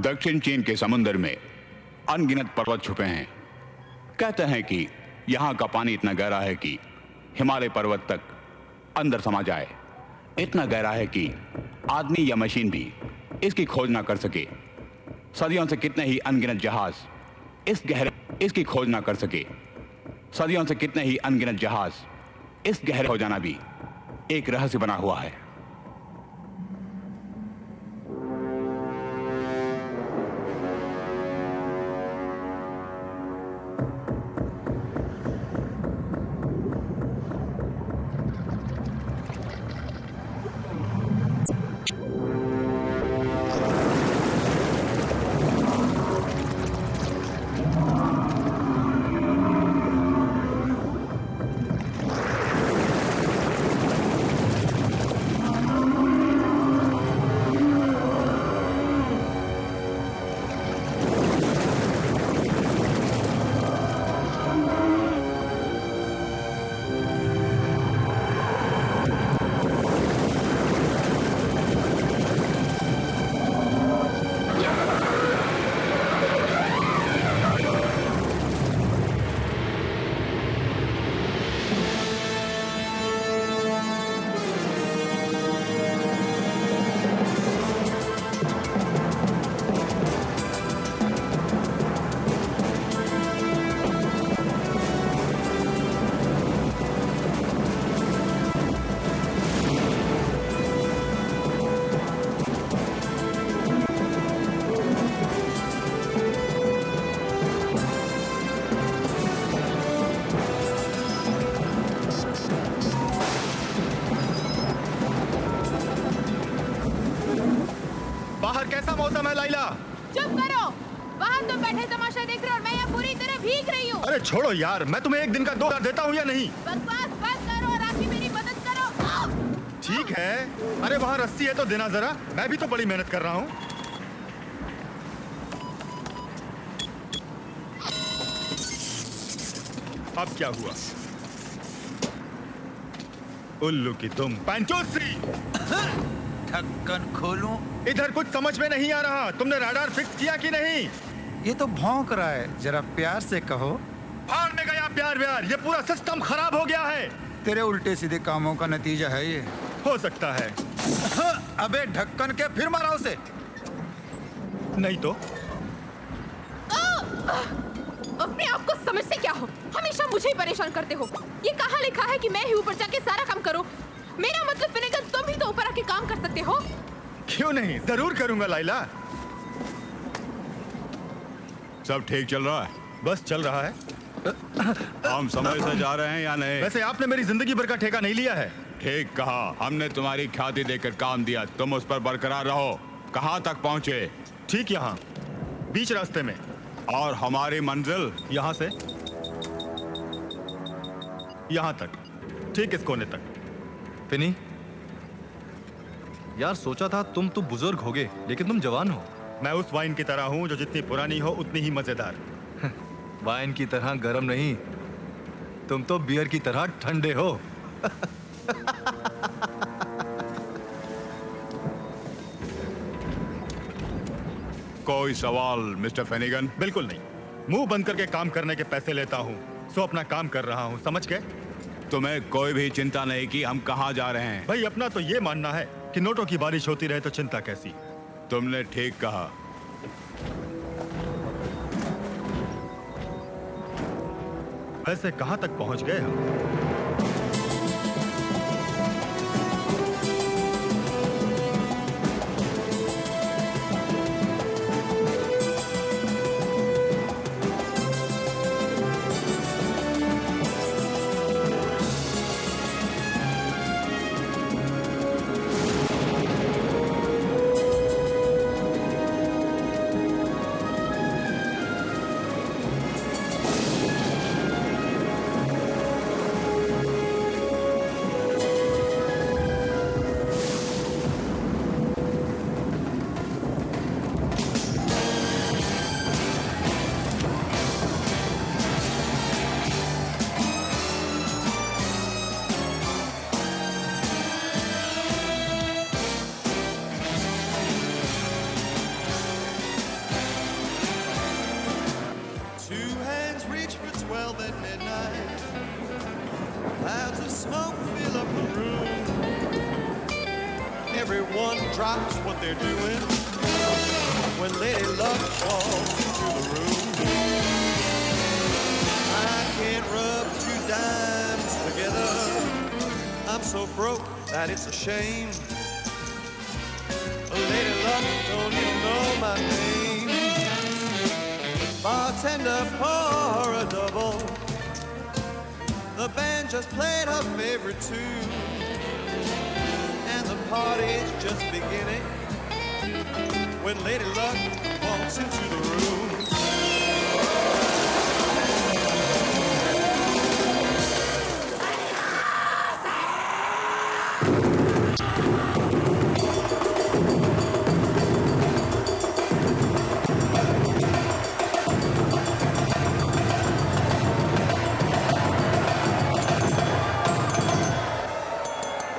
दक्षिण चीन के समुद्र में अनगिनत पर्वत छुपे हैं। कहते हैं कि यहाँ का पानी इतना गहरा है कि हिमालय पर्वत तक अंदर समा जाए। इतना गहरा है कि आदमी या मशीन भी इसकी खोज ना कर सके। सदियों से कितने ही अनगिनत जहाज इसकी खोज ना कर सके। सदियों से कितने ही अनगिनत जहाज इस गहरे हो जाना भी एक रहस्य बना हुआ है। छोड़ो यार, मैं तुम्हें एक दिन का 2,000 देता हूँ या नहीं? बकवास बंद करो और आके मेरी मदद करो। ठीक है, अरे वहाँ रस्सी है तो देना जरा, मैं भी तो बड़ी मेहनत कर रहा हूँ। अब क्या हुआ? उल्लू की तुम पंचोश्री। ढक्कन खोलूं? इधर कुछ समझ में नहीं आ रहा। तुमने राडार फिक्स किया कि नहीं? ये तो भौंक रहा है, जरा प्यार से कहो। भाड़ में गया प्यार व्यार, ये पूरा सिस्टम खराब हो गया है। तेरे उल्टे सीधे कामों का नतीजा है ये। हो सकता है। अबे ढक्कन के फिर मारा उसे। नहीं तो अपने आप को समझते क्या हो? हमेशा मुझे ही परेशान करते हो। ये कहाँ लिखा है कि मैं ही ऊपर जाके सारा काम करूं? मेरा मतलब फिनेगन, तुम भी तो ऊपर आके काम कर सकते हो। क्यों नहीं, जरूर करूंगा लाइला। सब ठीक चल रहा है? बस चल रहा है। हम समय से जा रहे हैं या नहीं? वैसे आपने मेरी जिंदगी भर का ठेका नहीं लिया है। ठीक कहा, हमने तुम्हारी ख्याति देकर काम दिया, तुम उस पर बरकरार रहो। कहाँ तक पहुँचे? ठीक यहाँ, बीच रास्ते में। और हमारी मंजिल? यहाँ से यहाँ तक, ठीक इस कोने तक। फिनी, यार सोचा था तुम तो बुजुर्ग होगे, लेकिन तुम जवान हो। मैं उस वाइन की तरह हूँ जो जितनी पुरानी हो उतनी ही मजेदार। वाइन की तरह गर्म नहीं, तुम तो बियर की तरह ठंडे हो। कोई सवाल मिस्टर फेनिगन? बिल्कुल नहीं, मुंह बंद करके काम करने के पैसे लेता हूँ, सो अपना काम कर रहा हूँ, समझ गए? तुम्हें कोई भी चिंता नहीं कि हम कहाँ जा रहे हैं। भाई अपना तो ये मानना है कि नोटों की बारिश होती रहे तो चिंता कैसी। तुमने ठीक कहा। वैसे कहाँ तक पहुँच गए हम? the room. Everyone drops what they're doing when Lady Luck walks into the room. I can't rub two dimes together. I'm so broke that it's a shame. Lady Luck don't even know my name. Bartender, pour a double. The band just played her favorite tune, and the party's just beginning when Lady Luck walks into the room.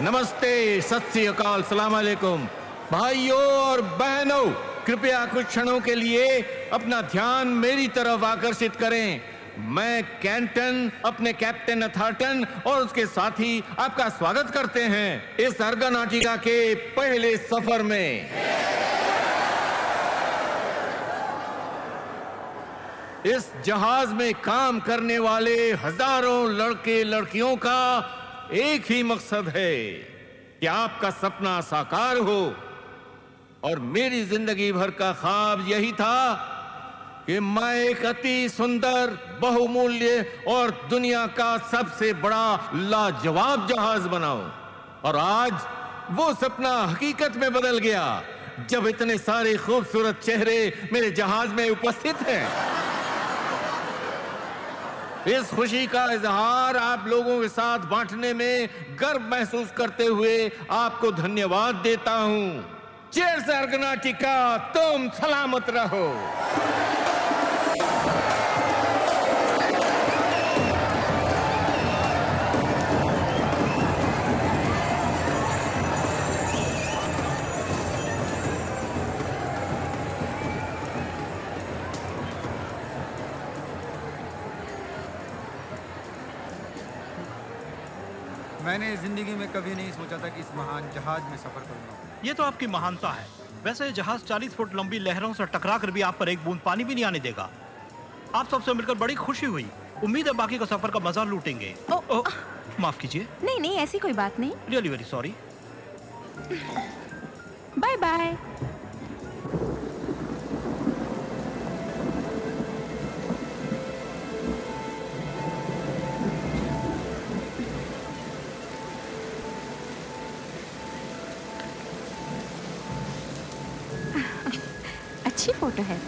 नमस्ते, सत श्री अकाल, सलाम अलैकुम। भाइयों और बहनों, कृपया कुछ क्षणों के लिए अपना ध्यान मेरी तरफ आकर्षित करें। मैं कैंटन अपने कैप्टन अथार्टन और उसके साथी आपका स्वागत करते हैं इस अर्गनाटिका के पहले सफर में। इस जहाज में काम करने वाले हजारों लड़के लड़कियों का एक ही मकसद है कि आपका सपना साकार हो, और मेरी जिंदगी भर का ख्वाब यही था कि मैं एक अति सुंदर, बहुमूल्य और दुनिया का सबसे बड़ा लाजवाब जहाज बनाऊं। और आज वो सपना हकीकत में बदल गया जब इतने सारे खूबसूरत चेहरे मेरे जहाज में उपस्थित हैं। इस खुशी का इजहार आप लोगों के साथ बांटने में गर्व महसूस करते हुए आपको धन्यवाद देता हूं। चीयर्स अर्गनाटिका, तुम सलामत रहो। मैंने जिंदगी में कभी नहीं सोचा था कि इस महान जहाज में सफर करूंगा। ये तो आपकी महानता है। वैसे जहाज 40 फुट लंबी लहरों से टकरा कर भी आप पर एक बूंद पानी भी नहीं आने देगा। आप सबसे मिलकर बड़ी खुशी हुई। उम्मीद है बाकी का सफर का मजा लूटेंगे। माफ कीजिए। नहीं नहीं, ऐसी कोई बात नहीं। Really very sorry. Bye bye. अच्छी फोटो है।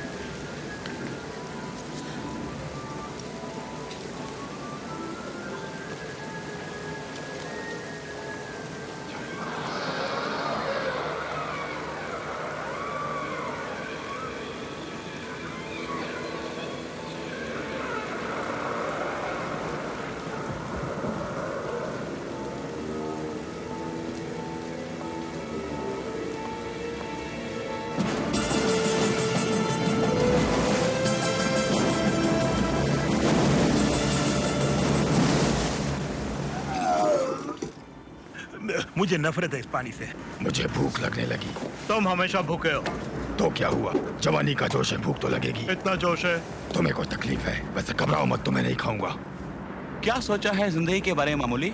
मुझे नफरत है इस पानी से। मुझे भूख लगने लगी। तुम हमेशा भूखे हो। तो क्या हुआ, जवानी का जोश है, भूख तो लगेगी। इतना जोश है। तुम्हें कोई तकलीफ है? वैसे घबराओ मत, तुम्हें नहीं खाऊंगा। क्या सोचा है जिंदगी के बारे में मामूली?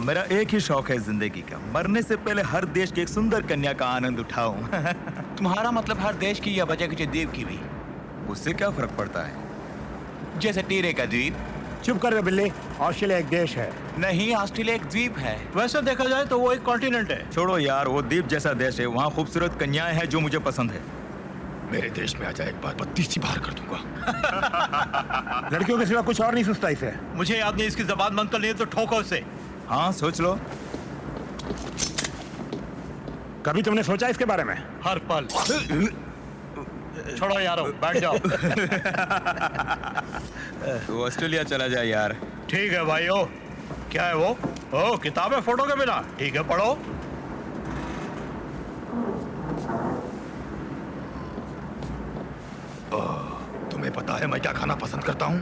मेरा एक ही शौक है जिंदगी का, मरने से पहले हर देश की एक सुंदर कन्या का आनंद उठाऊं। तुम्हारा मतलब हर देश की या बचा कुछ द्वीप की भी? उससे क्या फर्क पड़ता है? जैसे टीरे का द्वीप। चुप कर बिल्ली, ऑस्ट्रेलिया एक देश है। नहीं, ऑस्ट्रेलिया एक द्वीप है। वैसे देखा जाए तो वो एक कॉन्टिनेंट है। छोड़ो यार, वो द्वीप जैसा देश है, वहाँ खूबसूरत कन्याएं हैं जो मुझे पसंद है। मेरे देश में आ जाए एक बार, बत्ती सी बाहर कर दूंगा। लड़कियों के सिवा कुछ और नहीं सोचता इसे। मुझे याद नहीं, इसकी जबान बंद कर ली तो ठोको इसे। हाँ सोच लो। कभी तुमने सोचा इसके बारे में? हर पल। छोड़ो यारो, बैठ जाओ। तो ऑस्ट्रेलिया चला जाए यार। ठीक है भाई। ओ क्या है वो? ओ किताब है फोटो के बिना। ठीक है पढ़ो। तुम्हें पता है मैं क्या खाना पसंद करता हूँ?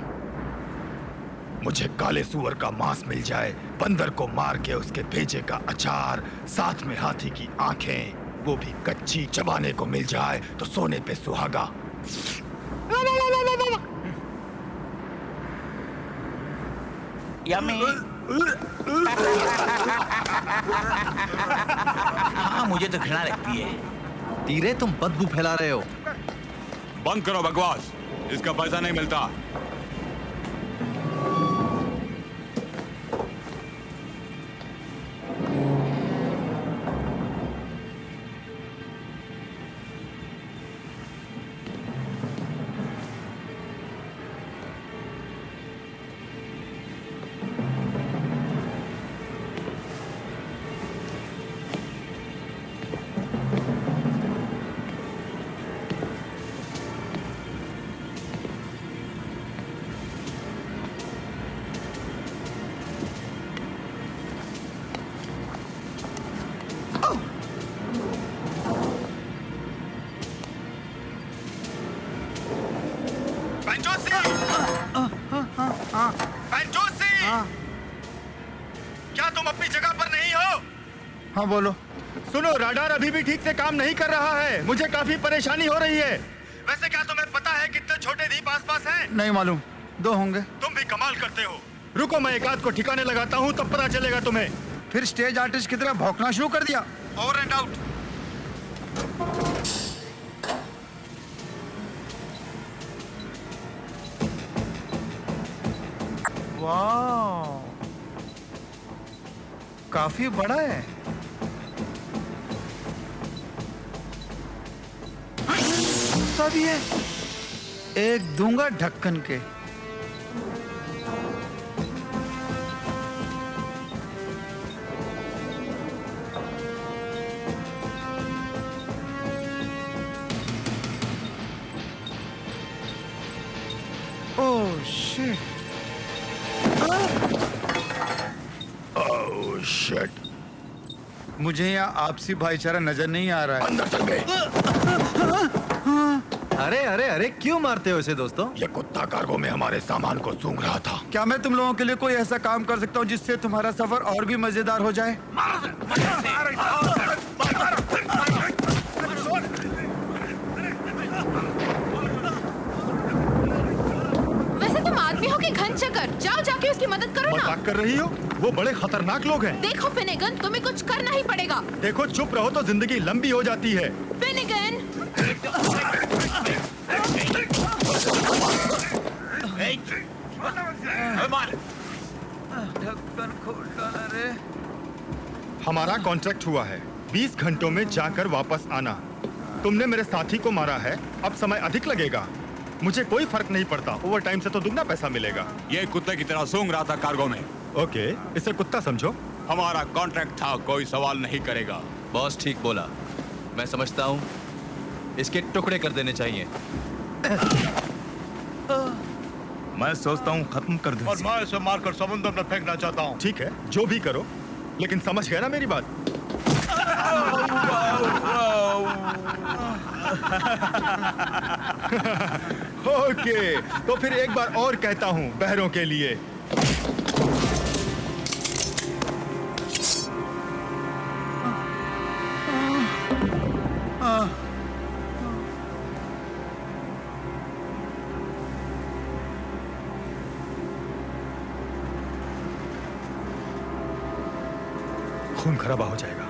मुझे काले सुअर का मांस मिल जाए, बंदर को मार के उसके भेजे का अचार, साथ में हाथी की आंखें, वो भी कच्ची, चबाने को मिल जाए तो सोने पे सुहागा। यम्मी। हाँ, मुझे तो घृणा लगती है। तीरे, तुम बदबू फैला रहे हो। बंद करो बकवास, इसका पैसा नहीं मिलता। क्या तुम अपनी जगह पर नहीं हो? हाँ बोलो। सुनो, राडार अभी भी ठीक से काम नहीं कर रहा है। मुझे काफी परेशानी हो रही है। वैसे क्या तुम्हें पता है कितने छोटे द्वीप आसपास हैं? नहीं मालूम, 2 होंगे। तुम भी कमाल करते हो। रुको, मैं एक आध को ठिकाने लगाता हूँ, तब पता चलेगा तुम्हें। फिर स्टेज आर्टिस्ट की तरह भौंकना शुरू कर दिया। Over and out. वाह, काफी बड़ा है। सब ये एक दूंगा ढक्कन के। ओह शिट, ओह शिट, मुझे यहाँ आपसी भाईचारा नजर नहीं आ रहा है। अंदर चल गए। अरे अरे अरे, क्यों मारते हो इसे दोस्तों? ये कुत्ता कार्गो में हमारे सामान को सूंघ रहा था। क्या मैं तुम लोगों के लिए कोई ऐसा काम कर सकता हूँ जिससे तुम्हारा सफर और भी मजेदार हो जाए? वैसे तुम आदमी हो कि घन चक्कर, जाओ जाके उसकी मदद करो ना। मजाक कर रही हो? वो बड़े खतरनाक लोग हैं। देखो फिनेगन, तुम्हें कुछ करना ही पड़ेगा। देखो, चुप रहो तो जिंदगी लंबी हो जाती है। फिनेगन, ढक्कन खोल डाला रे। हमारा कॉन्ट्रैक्ट हुआ है, 20 घंटों में जाकर वापस आना। तुमने मेरे साथी को मारा है, अब समय अधिक लगेगा। मुझे कोई फर्क नहीं पड़ता, ओवर टाइम से तो दुगना पैसा मिलेगा। ये कुत्ते की तरह सूंघ रहा था कार्गो में। ओके, इसे कुत्ता समझो। हमारा कॉन्ट्रैक्ट था, कोई सवाल नहीं करेगा। बॉस ठीक बोला, मैं समझता हूँ इसके टुकड़े कर देने चाहिए। मैं सोचता हूँ खत्म कर दूं। और मैं इसे मारकर समुद्र में फेंकना चाहता हूँ। ठीक है, जो भी करो, लेकिन समझ गए ना मेरी बात? ओके, तो फिर एक बार और कहता हूँ बहरों के लिए। खून खराबा हो जाएगा।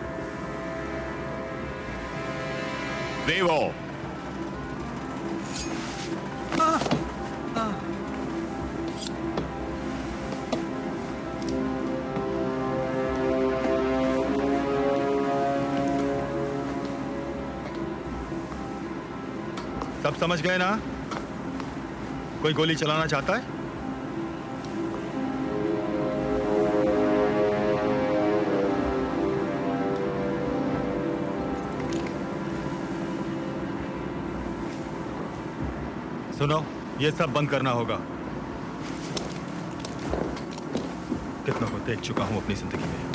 देवो, सब समझ गए ना? कोई गोली चलाना चाहता है? सुनो, ये सब बंद करना होगा। कितनों को देख चुका हूं अपनी जिंदगी में।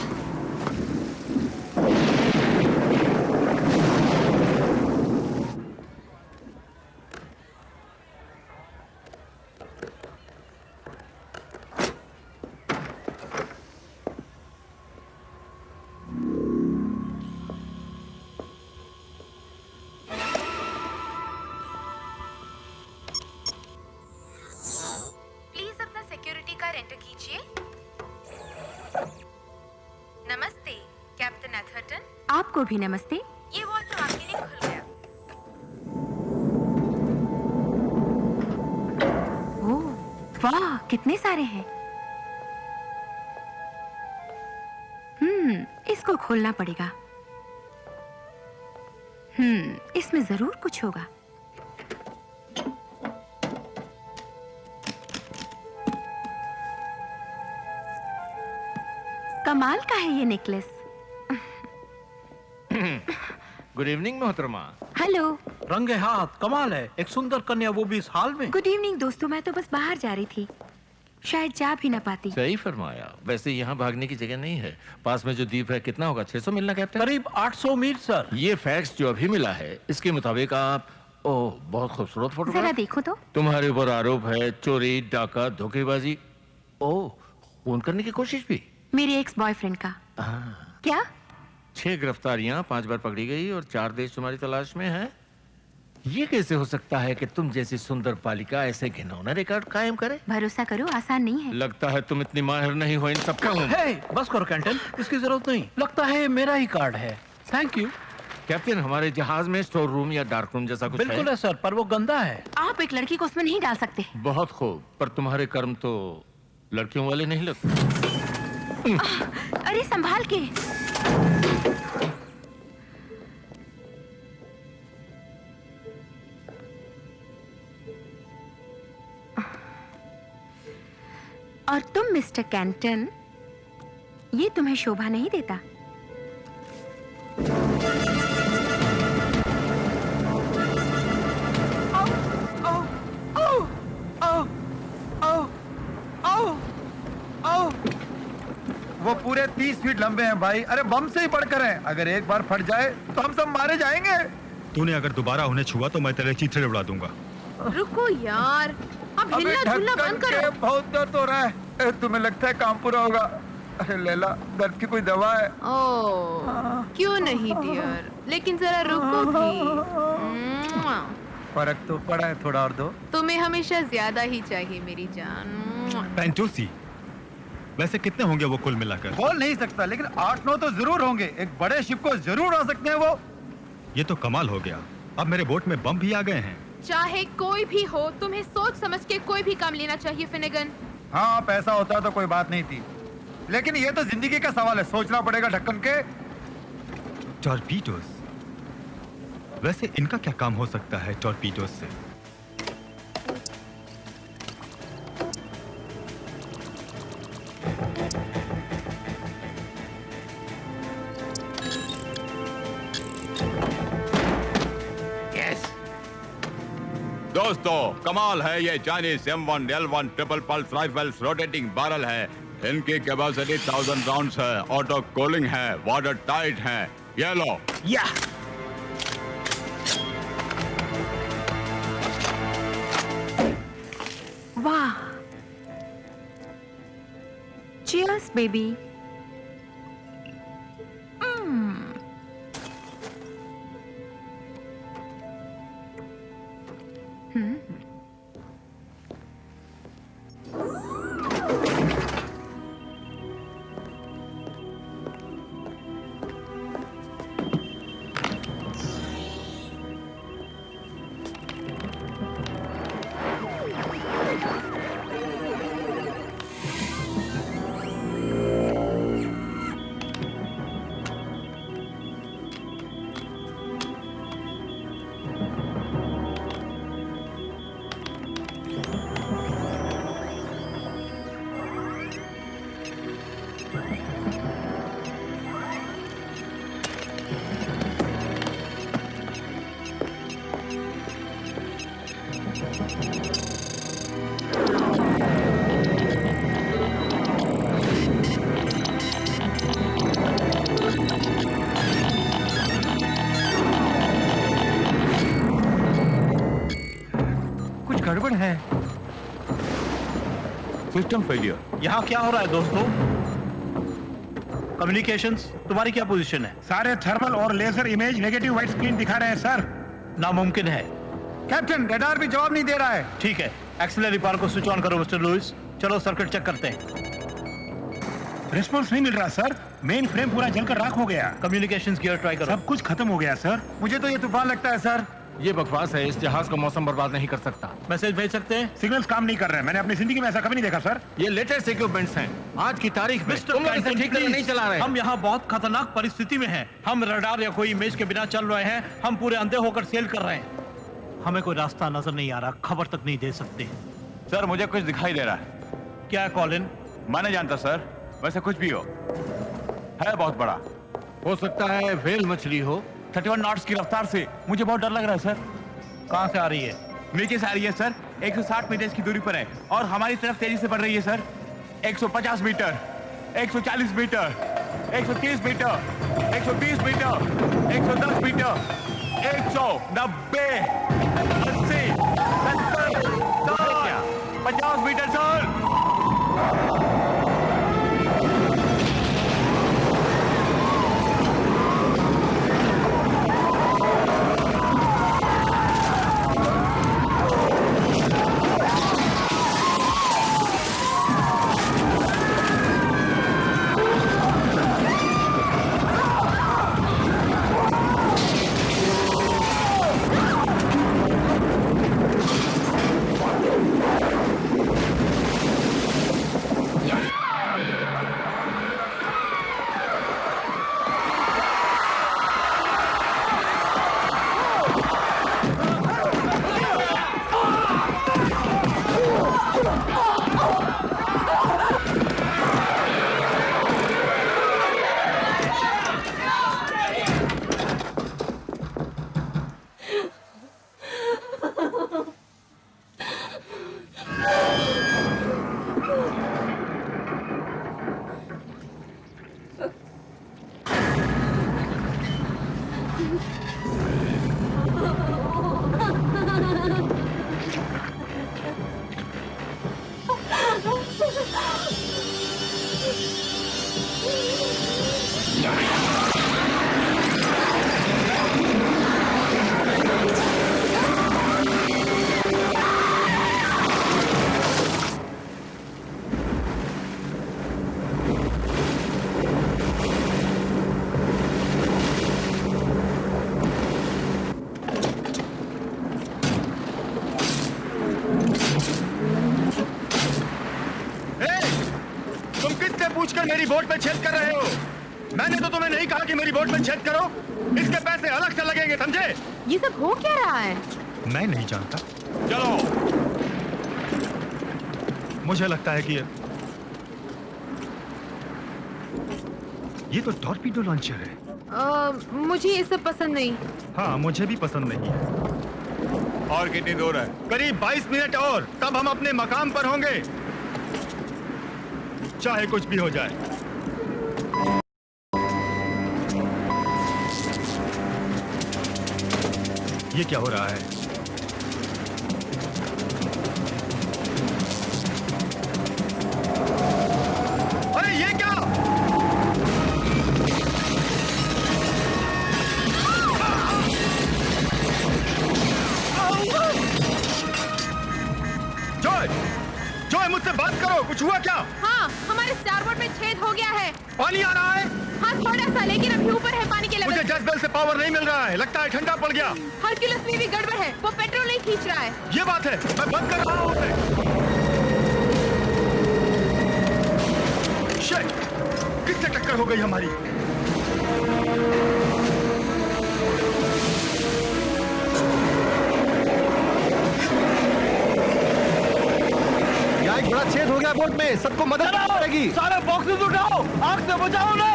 आपको भी नमस्ते। ये वॉशरूम आपके लिए खुल गया। ओह, वाह, कितने सारे हैं। इसको खोलना पड़ेगा। इसमें जरूर कुछ होगा। कमाल का है ये नेकलेस। गुड इवनिंग मोहतरमा। हेलो। रंगे हाथ, कमाल है। एक सुंदर कन्या, वो भी इस हाल में। गुड इवनिंग दोस्तों, मैं तो बस बाहर जा रही थी, शायद जा भी ना पाती। सही फरमाया। वैसे यहाँ भागने की जगह नहीं है। पास में जो द्वीप है, कितना होगा? 600 मिलना कैप्टन? करीब 800 मील सर। ये फैक्ट्स जो अभी मिला है, इसके मुताबिक आप ओह, बहुत खूबसूरत फोटो। जरा देखो तो। तुम्हारे ऊपर आरोप है चोरी, डाका, धोखेबाजी, ओह, खून करने की कोशिश भी। मेरे एक्स बॉयफ्रेंड का। क्या? 6 गिरफ्तारियां, 5 बार पकड़ी गई और 4 देश तुम्हारी तलाश में हैं। ये कैसे हो सकता है कि तुम जैसी सुंदर बालिका ऐसे घिनौना रिकॉर्ड कायम करे? भरोसा करो, आसान नहीं है। लगता है तुम इतनी माहिर नहीं हो इन सब का। बस करो कैंटन, इसकी जरूरत नहीं। लगता है मेरा ही कार्ड है। Thank you captain. हमारे जहाज में स्टोर रूम या डार्क रूम जैसा कुछ बिल्कुल है सर, पर वो गंदा है। आप एक लड़की को उसमें नहीं डाल सकते। बहुत खूब, पर तुम्हारे कर्म तो लड़कियों वाले नहीं लगते। अरे संभाल के। और तुम मिस्टर कैंटन, ये तुम्हें शोभा नहीं देता। वो पूरे 30 फीट लंबे हैं भाई। अरे बम से ही बढ़कर हैं। अगर एक बार फट जाए तो हम सब मारे जाएंगे। तूने अगर दोबारा उन्हें छुआ तो मैं तेरे चीथड़े उड़ा दूंगा। रुको यार, अब हिलना झुलना बंद करो। बहुत दर्द हो रहा है। तुम्हें लगता है काम पूरा होगा? अरे लैला, दर्द की कोई दवा है? ओह, क्यों नहीं डियर, लेकिन जरा रुको भी। फर्क तो पड़ा है, थोड़ा और दो। तुम्हें हमेशा ज्यादा ही चाहिए मेरी जान। पेंटोसी, वैसे कितने होंगे वो कुल मिलाकर? बोल नहीं सकता, लेकिन 8-9 तो जरूर होंगे। एक बड़े शिप को जरूर आ सकते हैं वो। ये तो कमाल हो गया। अब मेरे बोट में बम भी आ गए हैं। चाहे कोई भी हो, तुम्हें सोच समझ के कोई भी काम लेना चाहिए फिनेगन। हाँ, पैसा होता तो कोई बात नहीं थी, लेकिन ये तो जिंदगी का सवाल है। सोचना पड़ेगा ढक्कन के। टॉर्पीडोस, वैसे इनका क्या काम हो सकता है टॉर्पीडोस से? दोस्तों, कमाल है ये Chinese M1 L1 triple pulse rifles rotating barrel है। इनकी कैपेसिटी 1000 राउंड्स है, ऑटो कूलिंग है, वाटर टाइट है। ये लो। या वाह, चीयर्स बेबी। गड़बड़ है। System failure. यहाँ क्या हो रहा है दोस्तों? कम्युनिकेशंस, तुम्हारी क्या पोजीशन है? सारे थर्मल और laser image negative white screen दिखा रहे हैं सर। नामुमकिन है कैप्टन, रडार भी जवाब नहीं दे रहा है। ठीक है, एक्सिलरी पावर को स्विच ऑन करो मिस्टर लुइस। चलो सर्किट चेक करते हैं। रिस्पॉन्स नहीं मिल रहा सर। मेन फ्रेम पूरा जलकर राख हो गया। कम्युनिकेशंस गियर ट्राई करो। सब कुछ खत्म हो गया सर। मुझे तो ये तूफान लगता है सर। ये बकवास है, इस जहाज को मौसम बर्बाद नहीं कर सकता। मैसेज भेज सकते हैं? सिग्नल्स काम नहीं कर रहे हैं। मैंने अपनी जिंदगी में ऐसा कभी नहीं देखा सर। ये लेटेस्ट इक्विपमेंट्स हैं। आज की तारीख में मिस्टर तुम लोग इसे कैंटन, ठीक तरह नहीं चला रहे। हम यहाँ बहुत खतरनाक परिस्थिति में हैं। हम रडार या कोई इमेज के बिना चल रहे हैं। हम पूरे अंधे होकर सेल कर रहे हैं। हमें कोई रास्ता नजर नहीं आ रहा, खबर तक नहीं दे सकते। सर मुझे कुछ दिखाई दे रहा है। क्या है कॉलिन? मैं नहीं जानता सर, वैसे कुछ भी हो, है बहुत बड़ा। हो सकता है व्हेल मछली हो। 31 नॉट्स की रफ्तार से मुझे बहुत डर लग रहा है सर। कहाँ से आ रही है? नीचे से आ रही है सर। 160 मीटर की दूरी पर है और हमारी तरफ तेजी से बढ़ रही है sir. 150 metre, 140 metre, 130 metre, 120 metre, 110 metre, 190, 80, 70, 50 metre sir. मेरी बोट में छेद कर रहे हो। मैंने तो तुम्हें नहीं कहा कि मेरी बोट में छेद करो। इसके पैसे अलग से लगेंगे, समझे? ये सब हो क्या रहा है? मैं नहीं जानता। चलो। मुझे लगता है कि ये तो टॉर्पीडो लॉन्चर है। मुझे ये सब पसंद नहीं। हाँ, मुझे भी पसंद नहीं है। और कितनी दूर है? करीब 22 मिनट और तब हम अपने मकाम पर होंगे, चाहे कुछ भी हो जाए। ये क्या हो रहा है? अरे ये क्या? जॉय, जॉय मुझसे बात करो, कुछ हुआ क्या? हाँ, हमारे स्टारबोर्ड में छेद हो गया है। पानी आ रहा है? हाँ थोड़ा सा, लेकिन अभी ऊपर है पानी के लेवल। मुझे जैसबेल से पावर नहीं मिल रहा है, लगता है ठंडा पड़ गया। हरक्यूलिस में भी गड़बड़ है, वो पेट्रोल नहीं खींच रहा है। ये बात है, मैं बंद कर रहा हूँ उसे। शिट, किससे टक्कर हो गई हमारी? यहाँ एक बड़ा छेद हो गया बोट में, सबको मदद पड़ेगी। सारे बॉक्सेस उठाओ, आग से बचाओ उन्हें।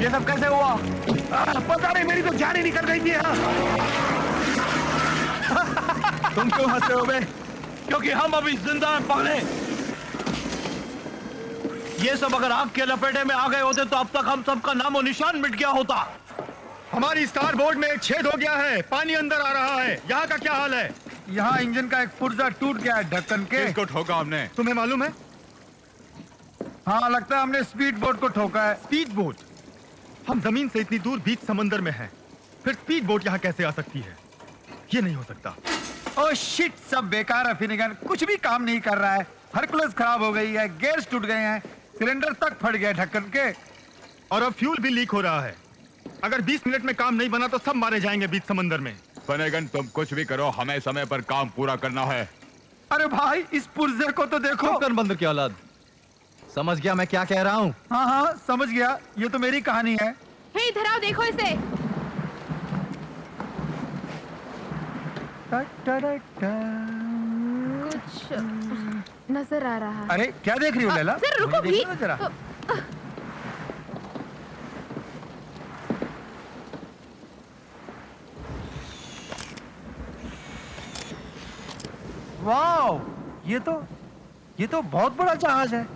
ये सब कैसे हुआ? पता नहीं, मेरी तो जान ही निकल गई थी यहाँ। तुम क्यों हंसते हो बे? क्योंकि हम अभी जिंदा हैं पगले। ये सब अगर आग के लपेटे में आ गए होते तो अब तक हम सबका नामो निशान मिट गया होता। हमारी स्टार बोर्ड में एक छेद हो गया है, पानी अंदर आ रहा है। यहाँ का क्या हाल है? यहाँ इंजन का एक पुर्जा टूट गया है ढक्कन के। किसको ठोका हमने? तुम्हें मालूम है? हाँ, लगता है हमने स्पीड बोट को ठोका है। Speed boat? हम जमीन से इतनी दूर बीच समंदर में हैं, फिर स्पीड बोट यहाँ कैसे आ सकती है? ये नहीं हो सकता। ओह शिट, सब बेकार है फिनिगन, कुछ भी काम नहीं कर रहा है। हरकुलस खराब हो गई है, गेयर्स टूट गए हैं, सिलेंडर तक फट गया ढक्कन के। और अब फ्यूल भी लीक हो रहा है। अगर 20 मिनट में काम नहीं बना तो सब मारे जाएंगे बीच समंदर में। फनेगन, तुम कुछ भी करो, हमें समय पर काम पूरा करना है। अरे भाई, इस पुर्जे को तो देखो। कर बंदर की औलाद, समझ गया मैं क्या कह रहा हूँ? हाँ हाँ समझ गया, ये तो मेरी कहानी है। हे इधर आओ, देखो इसे। कुछ नजर आ रहा है। अरे क्या देख रही हो लैला? जरा रुको मुझे भी। देखने दो जरा। वाओ, ये तो बहुत बड़ा जहाज है।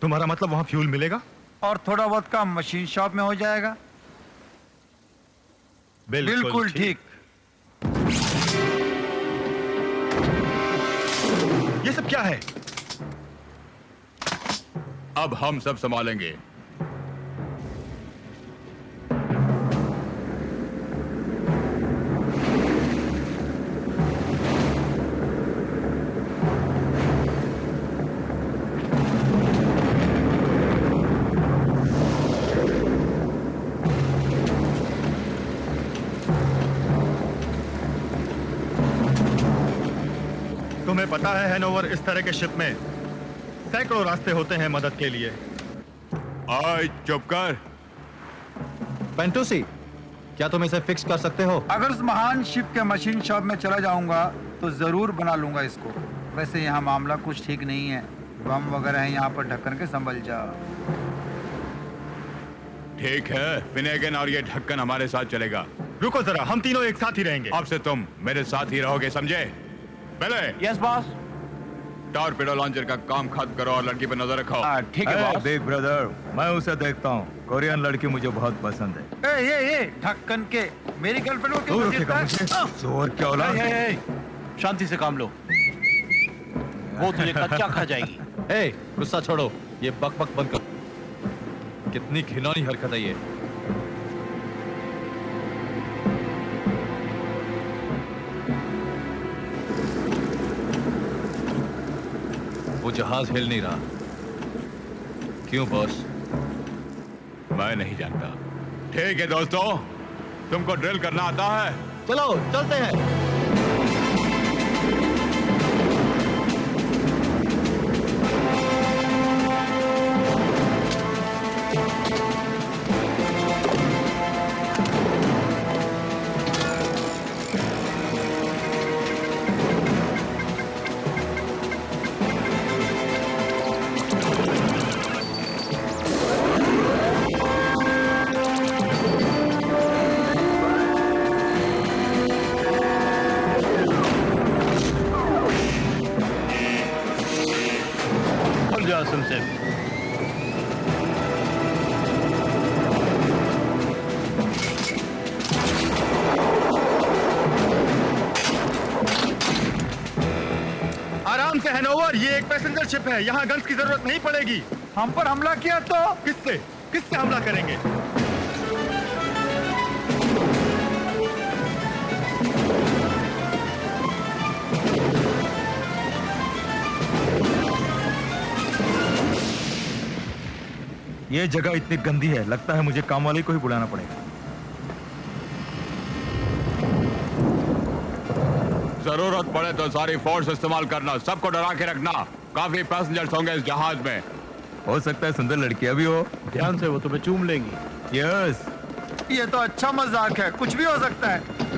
तुम्हारा मतलब वहां फ्यूल मिलेगा? और थोड़ा बहुत काम मशीन शॉप में हो जाएगा। बिल्कुल ठीक। ये सब क्या है? अब हम सब संभालेंगे। तुम्हें पता है हैनोवर, इस तरह के शिप में सैकड़ों रास्ते होते हैं मदद के लिए। आय चुप कर। पेंटोसी, क्या तुम इसे फिक्स कर सकते हो? अगर उस महान शिप के मशीन शॉप में चला जाऊंगा तो जरूर बना लूंगा इसको। वैसे यहाँ मामला कुछ ठीक नहीं है, बम वगैरह है यहाँ पर, ढक्कन के संभल जा। ठीक है, फिनेगन और ये ढक्कन हमारे साथ चलेगा। रुको जरा, हम तीनों एक साथ ही रहेंगे। अब से तुम मेरे साथ ही रहोगे, समझे? पहले यस बॉस। टॉर्पेडो लॉन्चर का काम खत्म करो और लड़की पर नजर रखो। ठीक है बॉस। बिग ब्रदर, मैं उसे देखता हूँ। कोरियन लड़की मुझे बहुत पसंद है। ये ढक्कन के, मेरी गर्लफ्रेंड को क्यों घसीटता है? जोर क्या औलाद? शांति से काम लो, वो तुझे कच्चा खा जाएगी। ए, गुस्सा छोड़ो, ये बक बक बंद कर। कितनी घिनौनी हरकत है ये। वो जहाज हिल नहीं रहा। क्यों बॉस? मैं नहीं जानता। ठीक है दोस्तों, तुमको ड्रिल करना आता है? चलो चलते हैं। सुन से आराम से हैनोवर, ये एक पैसेंजर शिप है, यहाँ गन्स की जरूरत नहीं पड़ेगी। हम पर हमला किया तो किससे हमला करेंगे? ये जगह इतनी गंदी है, लगता है मुझे काम वाले को ही बुलाना पड़ेगा। जरूरत पड़े तो सारी फोर्स इस्तेमाल करना, सबको डरा के रखना। काफी पैसेंजर्स होंगे इस जहाज में। हो सकता है सुंदर लड़कियां भी हो। ध्यान से, वो तुम्हें चूम लेंगी। यस, ये तो अच्छा मजाक है, कुछ भी हो सकता है।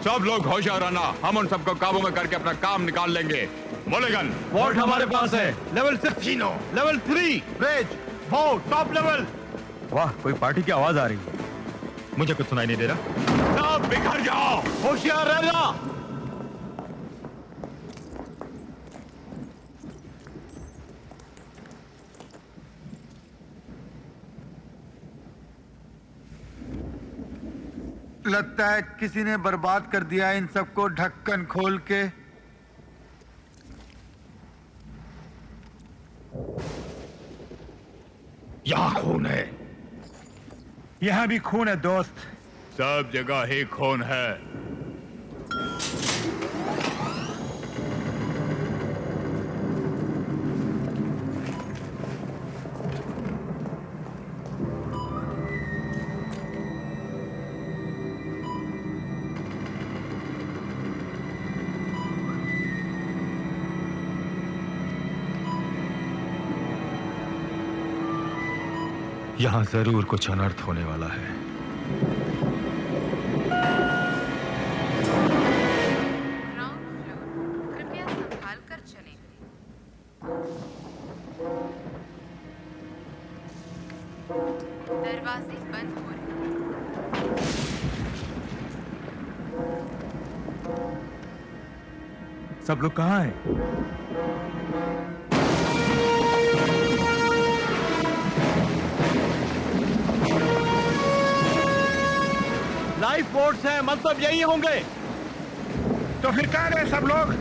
सब लोग होशियार रहना, हम उन सबको काबू में करके अपना काम निकाल लेंगे। मोलेगन, वोल्ट हमारे पास है। लेवल 6, लेवल 3, ब्रिज, वो टॉप लेवल। वाह, कोई पार्टी की आवाज आ रही है। मुझे कुछ सुनाई नहीं दे रहा। सब बिखर जाओ, होशियार रहना। लगता है किसी ने बर्बाद कर दिया इन सबको ढक्कन खोल के। यहाँ खून है। यहाँ भी खून है दोस्त। सब जगह ही खून है। यहाँ जरूर कुछ अनर्थ होने वाला है। ग्राउंड फ्लोर, कृपया संभाल कर चलें। दरवाजे बंद हो रहे हैं। सब लोग कहाँ हैं? लाइफ बोट्स हैं, मतलब यही होंगे। तो फिर कहाँ गए सब लोग?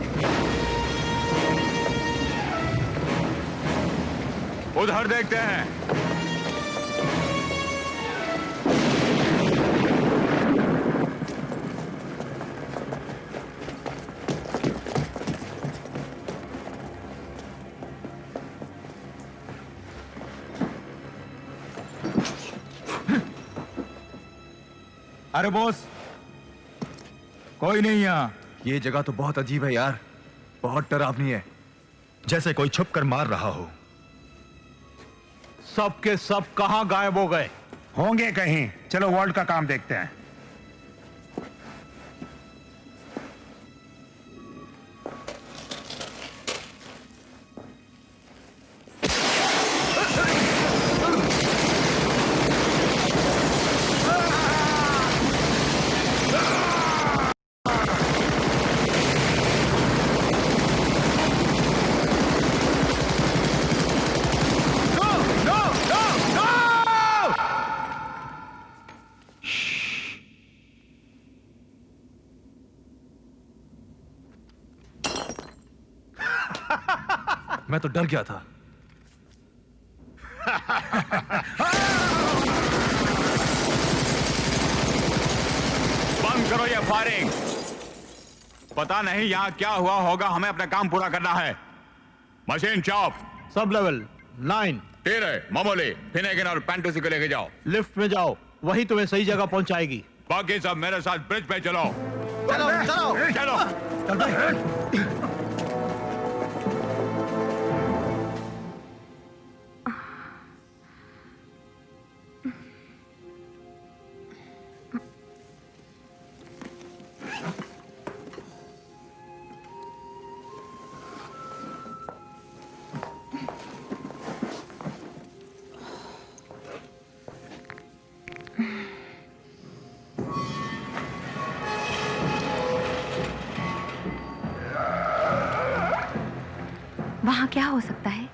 उधर देखते हैं। अरे बॉस, कोई नहीं यहाँ। ये जगह तो बहुत अजीब है यार, बहुत डरावनी है, जैसे कोई छुप कर मार रहा हो। सब के सब कहां गायब हो गए? होंगे कहीं। चलो वर्ल्ड का काम देखते हैं। मैं तो डर गया था। बंद करो ये फायरिंग। पता नहीं यहाँ क्या हुआ होगा, हमें अपना काम पूरा करना है। Machine chop. Sub level 9। तेरे मामूली फिनेगन और पैंटूसी को लेके जाओ। लिफ्ट में जाओ, वही तुम्हें सही जगह पहुंचाएगी। बाकी सब मेरे साथ ब्रिज पे चलो। चलो चलो चलो। वहां क्या हो सकता है?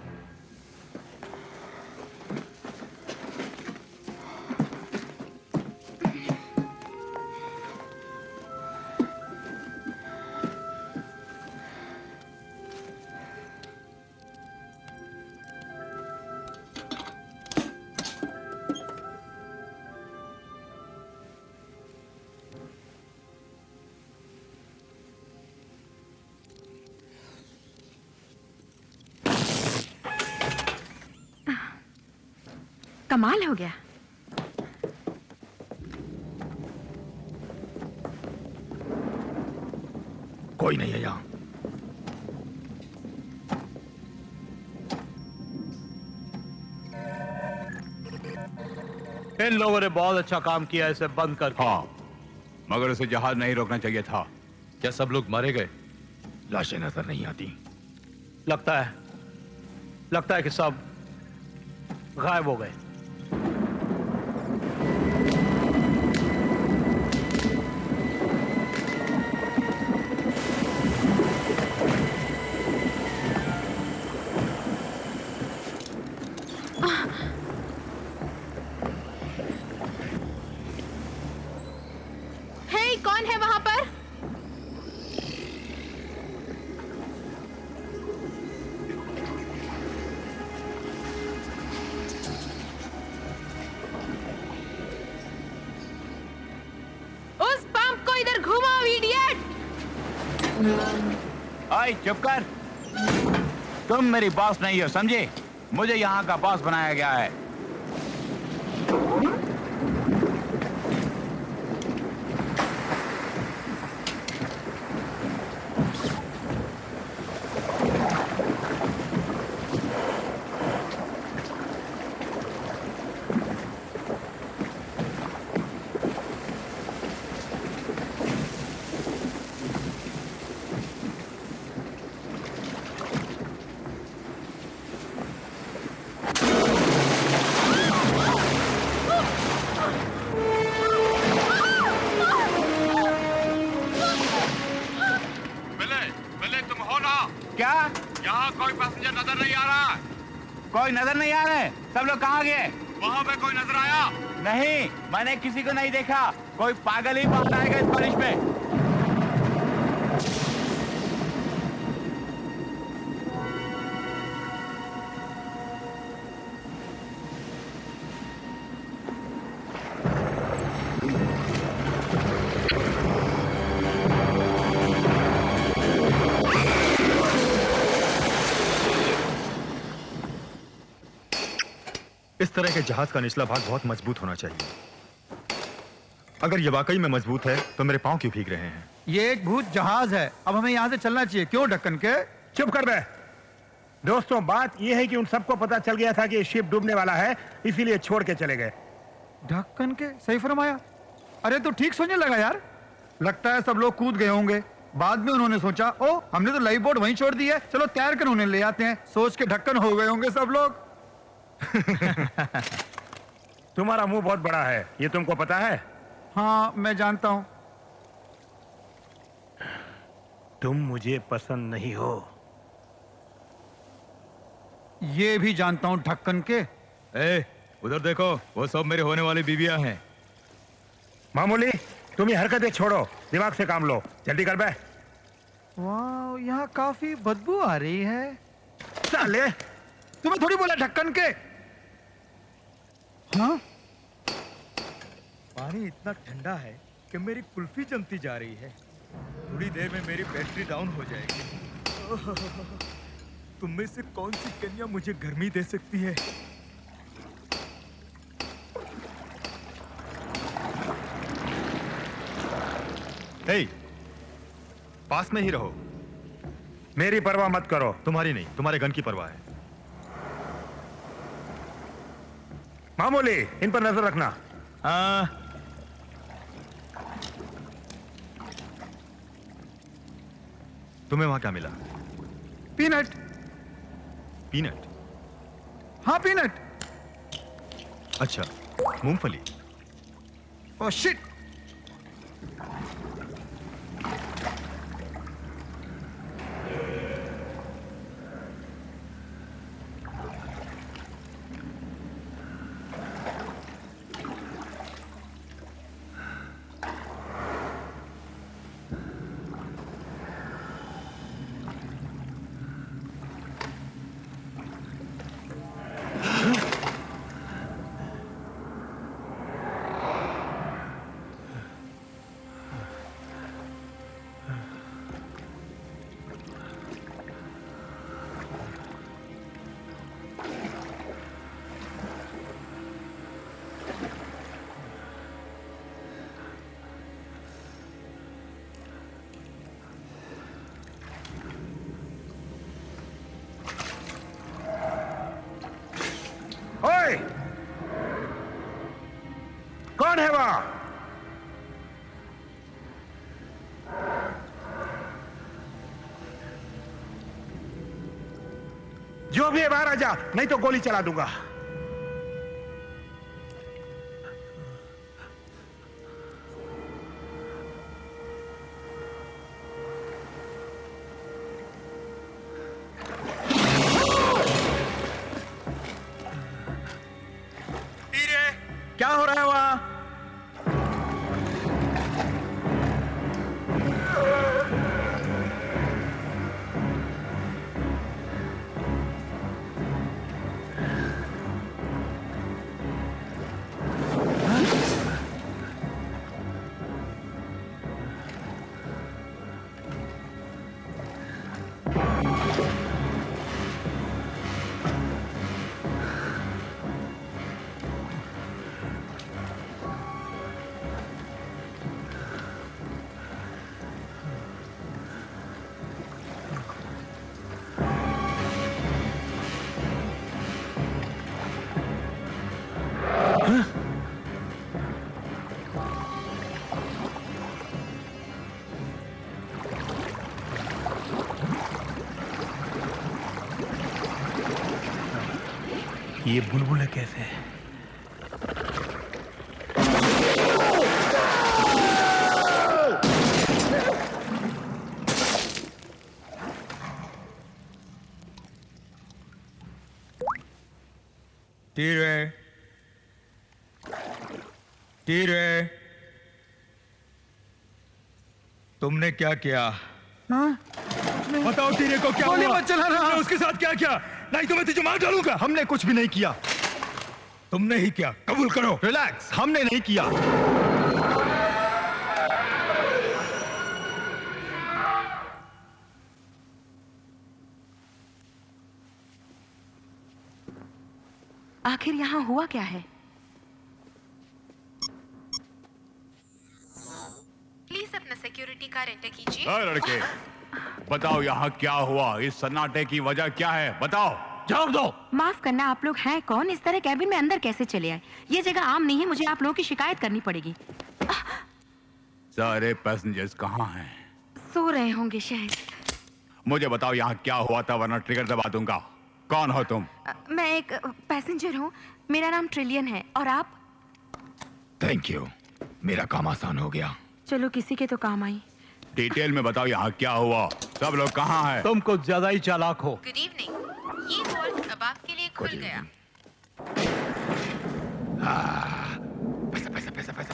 कमाल हो गया। कोई नहीं है यहाँ। इन लोगों ने बहुत अच्छा काम किया इसे बंद करके। हाँ, मगर उसे जहाज नहीं रोकना चाहिए था। क्या सब लोग मारे गए? लाशें नजर नहीं आती। लगता है कि सब गायब हो गए। कौन है वहां पर? ओए चुप कर। तुम मेरी बॉस नहीं हो, समझे? मुझे यहाँ का बॉस बनाया गया है। कोई नजर नहीं आ रहे। सब लोग कहाँ गए? वहाँ पे कोई नजर आया? नहीं, मैंने किसी को नहीं देखा। कोई पागल ही बाहर आएगा इस बारिश में। इस तरह के जहाज का निचला भाग बहुत मजबूत होना चाहिए। अगर ये वाकई में मजबूत है तो मेरे पांव क्यों भीग रहे हैं? ये एक भूत जहाज है। अब हमें यहाँ से चलना चाहिए। क्यों ढक्कन के? चुप कर बे। दोस्तों, बात यह है कि उन सबको पता चल गया था कि ये शिप डूबने वाला है, इसीलिए छोड़ के चले गए। ढक्कन के सही फरमाया। अरे तो ठीक सोचने लगा यार। लगता है सब लोग कूद गए होंगे। बाद में उन्होंने सोचा, ओ हमने तो लाइफ बोट वहीं छोड़ दी है, चलो तैर कर उन्हें ले आते हैं। सोच के ढक्कन हो गए होंगे सब लोग। तुम्हारा मुंह बहुत बड़ा है, ये तुमको पता है? हाँ, मैं जानता हूं। तुम मुझे पसंद नहीं हो। ये भी जानता हूं ढक्कन के। उधर देखो, वो सब मेरे होने वाली बीवियां हैं। मामूली, तुम ये हरकतें छोड़ो, दिमाग से काम लो। जल्दी कर बे। वाह, यहाँ काफी बदबू आ रही है। साले, तुम्हें थोड़ी बोला ढक्कन के। हाँ? पानी इतना ठंडा है कि मेरी कुल्फी जमती जा रही है। थोड़ी देर में मेरी बैटरी डाउन हो जाएगी। तुम में से कौन सी कन्या मुझे गर्मी दे सकती है? हे, पास में ही रहो। मेरी परवाह मत करो। तुम्हारी नहीं, तुम्हारे गन की परवाह है। मामूली, इन पर नजर रखना। हाँ। तुम्हें वहां क्या मिला? पीनट। पीनट? हाँ, पीनट। अच्छा, मूंगफली। Oh shit. ओए, कौन है वहां? जो भी है बाहर आ जा, नहीं तो गोली चला दूंगा। क्या हो रहा है वहां? ये बुलबुलें कैसे है? टीरे, टीरे, तुमने क्या किया? हाँ? बताओ टीरे को क्या गोली हुआ? मत चलाना। तुमने उसके साथ क्या किया? नहीं तो मैं तुझे मार डालूंगा। हमने कुछ भी नहीं किया। तुमने ही किया, कबूल करो। रिलैक्स, हमने नहीं किया। आखिर यहाँ हुआ क्या है? प्लीज अपना सिक्योरिटी कार एंटर कीजिए। लड़के, बताओ यहाँ क्या हुआ? इस सन्नाटे की वजह क्या है? बताओ, जवाब दो। माफ करना, आप लोग हैं कौन? इस तरह कैबिन में अंदर कैसे चले आए? ये जगह आम नहीं है, मुझे आप लोगों की शिकायत करनी पड़ेगी। सारे पैसेंजर्स कहाँ हैं? सो रहे होंगे शायद। मुझे बताओ यहाँ क्या हुआ था, वरना ट्रिगर दबा दूंगा। कौन हो तुम? मैं एक पैसेंजर हूँ, मेरा नाम ट्रिलियन है। और आप? थैंक यू, मेरा काम आसान हो गया। चलो किसी के तो काम आई। डिटेल में बताओ यहाँ क्या हुआ, सब लोग कहाँ हैं? तुम कुछ ज्यादा ही चालाक हो। गुड इवनिंग, ये वॉल्ट अब आपके लिए खुल गया। पैसा पैसा पैसा पैसा।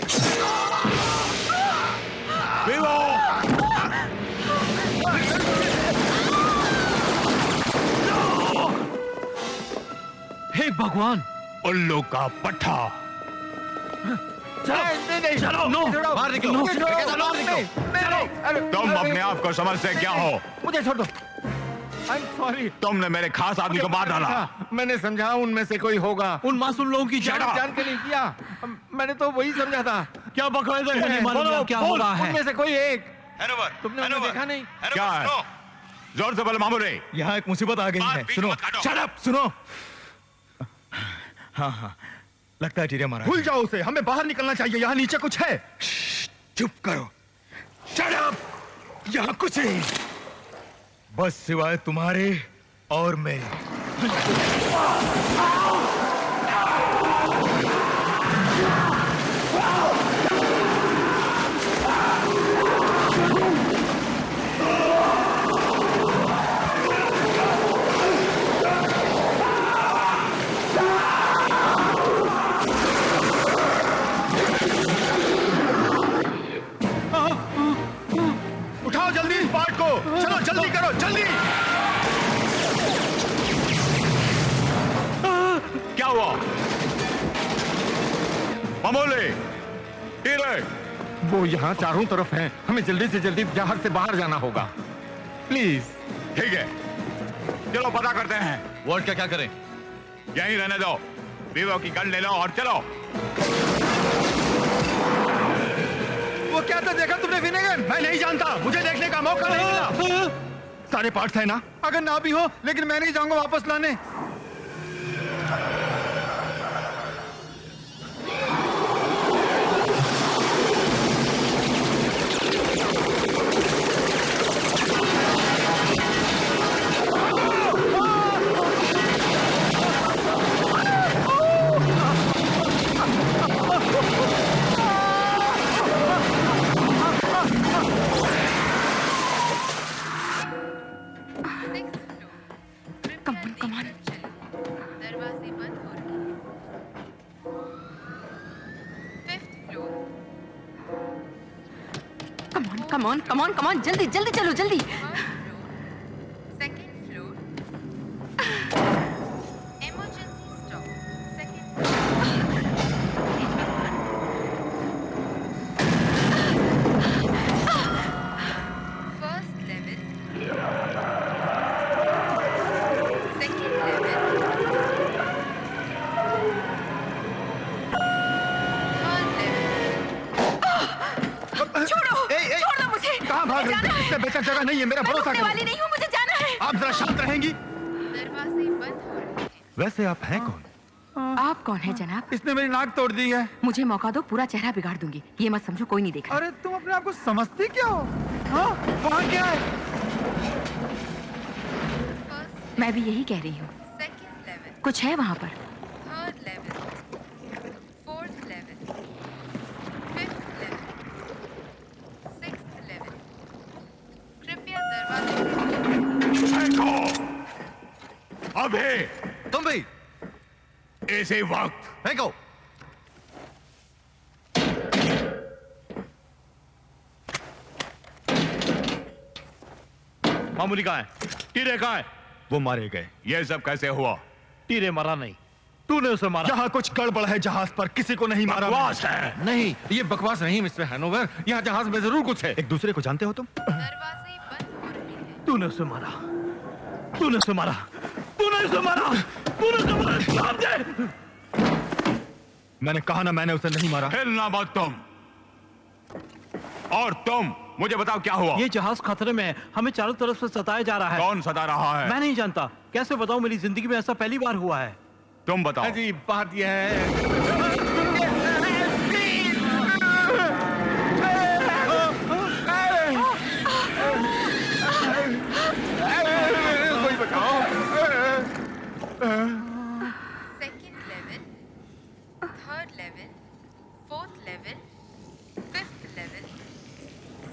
हे भगवान, उल्लू का पट्टा। चलो, नो, बाहर निकलो। तुम अपने आप को समझते क्या हो? मुझे छोड़ दो। I'm sorry। तुमने मेरे खास आदमी को मार डाला। मैंने समझा उनमें से कोई होगा। उन मासूम लोगों की जान जान के नहीं किया, मैंने तो वही समझा था। क्या बकवास है? नहीं मालूम क्या हो रहा है। उनमें से कोई एक। तुमने उन्हें देखा नहीं? क्या है? जोर से बोले मामूले। यहाँ एक मुसीबत आ गई है। सुनो, Shut up! सुनो। हाँ हाँ, लगता है टीरे मारा। भूल जाओ उसे, हमें बाहर निकलना चाहिए। यहाँ नीचे कुछ है। चुप करो। Shut up! यहाँ कुछ नहीं, बस सिवाय तुम्हारे और मेरे। उठाओ जल्दी इस पार्ट को। चलो जल्दी करो, जल्दी। क्या हुआ? मामूले, टीरे। वो यहाँ चारों तरफ हैं। हमें जल्दी से जल्दी जहाज से बाहर जाना होगा, प्लीज। ठीक है, चलो पता करते हैं। वॉल्ट क्या करें? यहीं रहने दो, वीवो की गन ले लो और चलो। वो क्या था, देखा तुमने विनेगर? मैं नहीं जानता, मुझे देखने का मौका नहीं मिला। सारे पार्ट्स है ना? अगर ना भी हो, लेकिन मैं नहीं जाऊंगा वापस लाने। दरवाजे बंद हो रहे हैं। 5th floor. कम ऑन, जल्दी जल्दी चलो, जल्दी। 2nd floor. Emergency stop. 2nd first level. 2nd level. 3rd level. छोड़ो, छोड़ दो मुझे। कहाँ भाग रही हो? इससे बेहतर जगह नहीं है, मेरा मैं भरोसा रुकने करो। वाली नहीं हूँ, मुझे जाना है। आप जरा शांत रहेंगी? दरवाजे बंद हो रहे हैं। वैसे आप हैं कौन? आप कौन है जनाब? इसने मेरी नाक तोड़ दी है। मुझे मौका दो, पूरा चेहरा बिगाड़ दूंगी। ये मत समझो कोई नहीं देखा। अरे तुम अपने आप को समझती क्या हो? हाँ, वहाँ क्या है? फर्स्ट मैं भी यही कह रही हूँ। 2nd level. कुछ है वहाँ पर? अभी तुम भी इसी वक्त फेंको। मामूली कहाँ है? टीरे कहाँ है? वो मारे गए। ये सब कैसे हुआ? टीरे मरा नहीं, तूने उसे मारा। यहाँ कुछ गड़बड़ है, जहाज पर किसी को नहीं मारा। बकवास है। नहीं, ये बकवास नहीं मिस्टर हैनोवर, यहाँ जहाज में जरूर कुछ है। एक दूसरे को जानते हो तुम? दरवाजे बंद हो रहे हैं। तूने उसे मारा, तूने उसे मारा, तूने उसे मारा, तूने उसे मारा। जवाब दे। मैंने कहा ना, मैंने उसे नहीं मारा। हिलना मत तुम। और तुम मुझे बताओ क्या हुआ? ये जहाज खतरे में है, हमें चारों तरफ से सताया जा रहा है। कौन सता रहा है? मैं नहीं जानता, कैसे बताऊं? मेरी जिंदगी में ऐसा पहली बार हुआ है। तुम बताओ। अजी बात यह है, कोई बताओ। Second level, third level, fourth level, fifth level,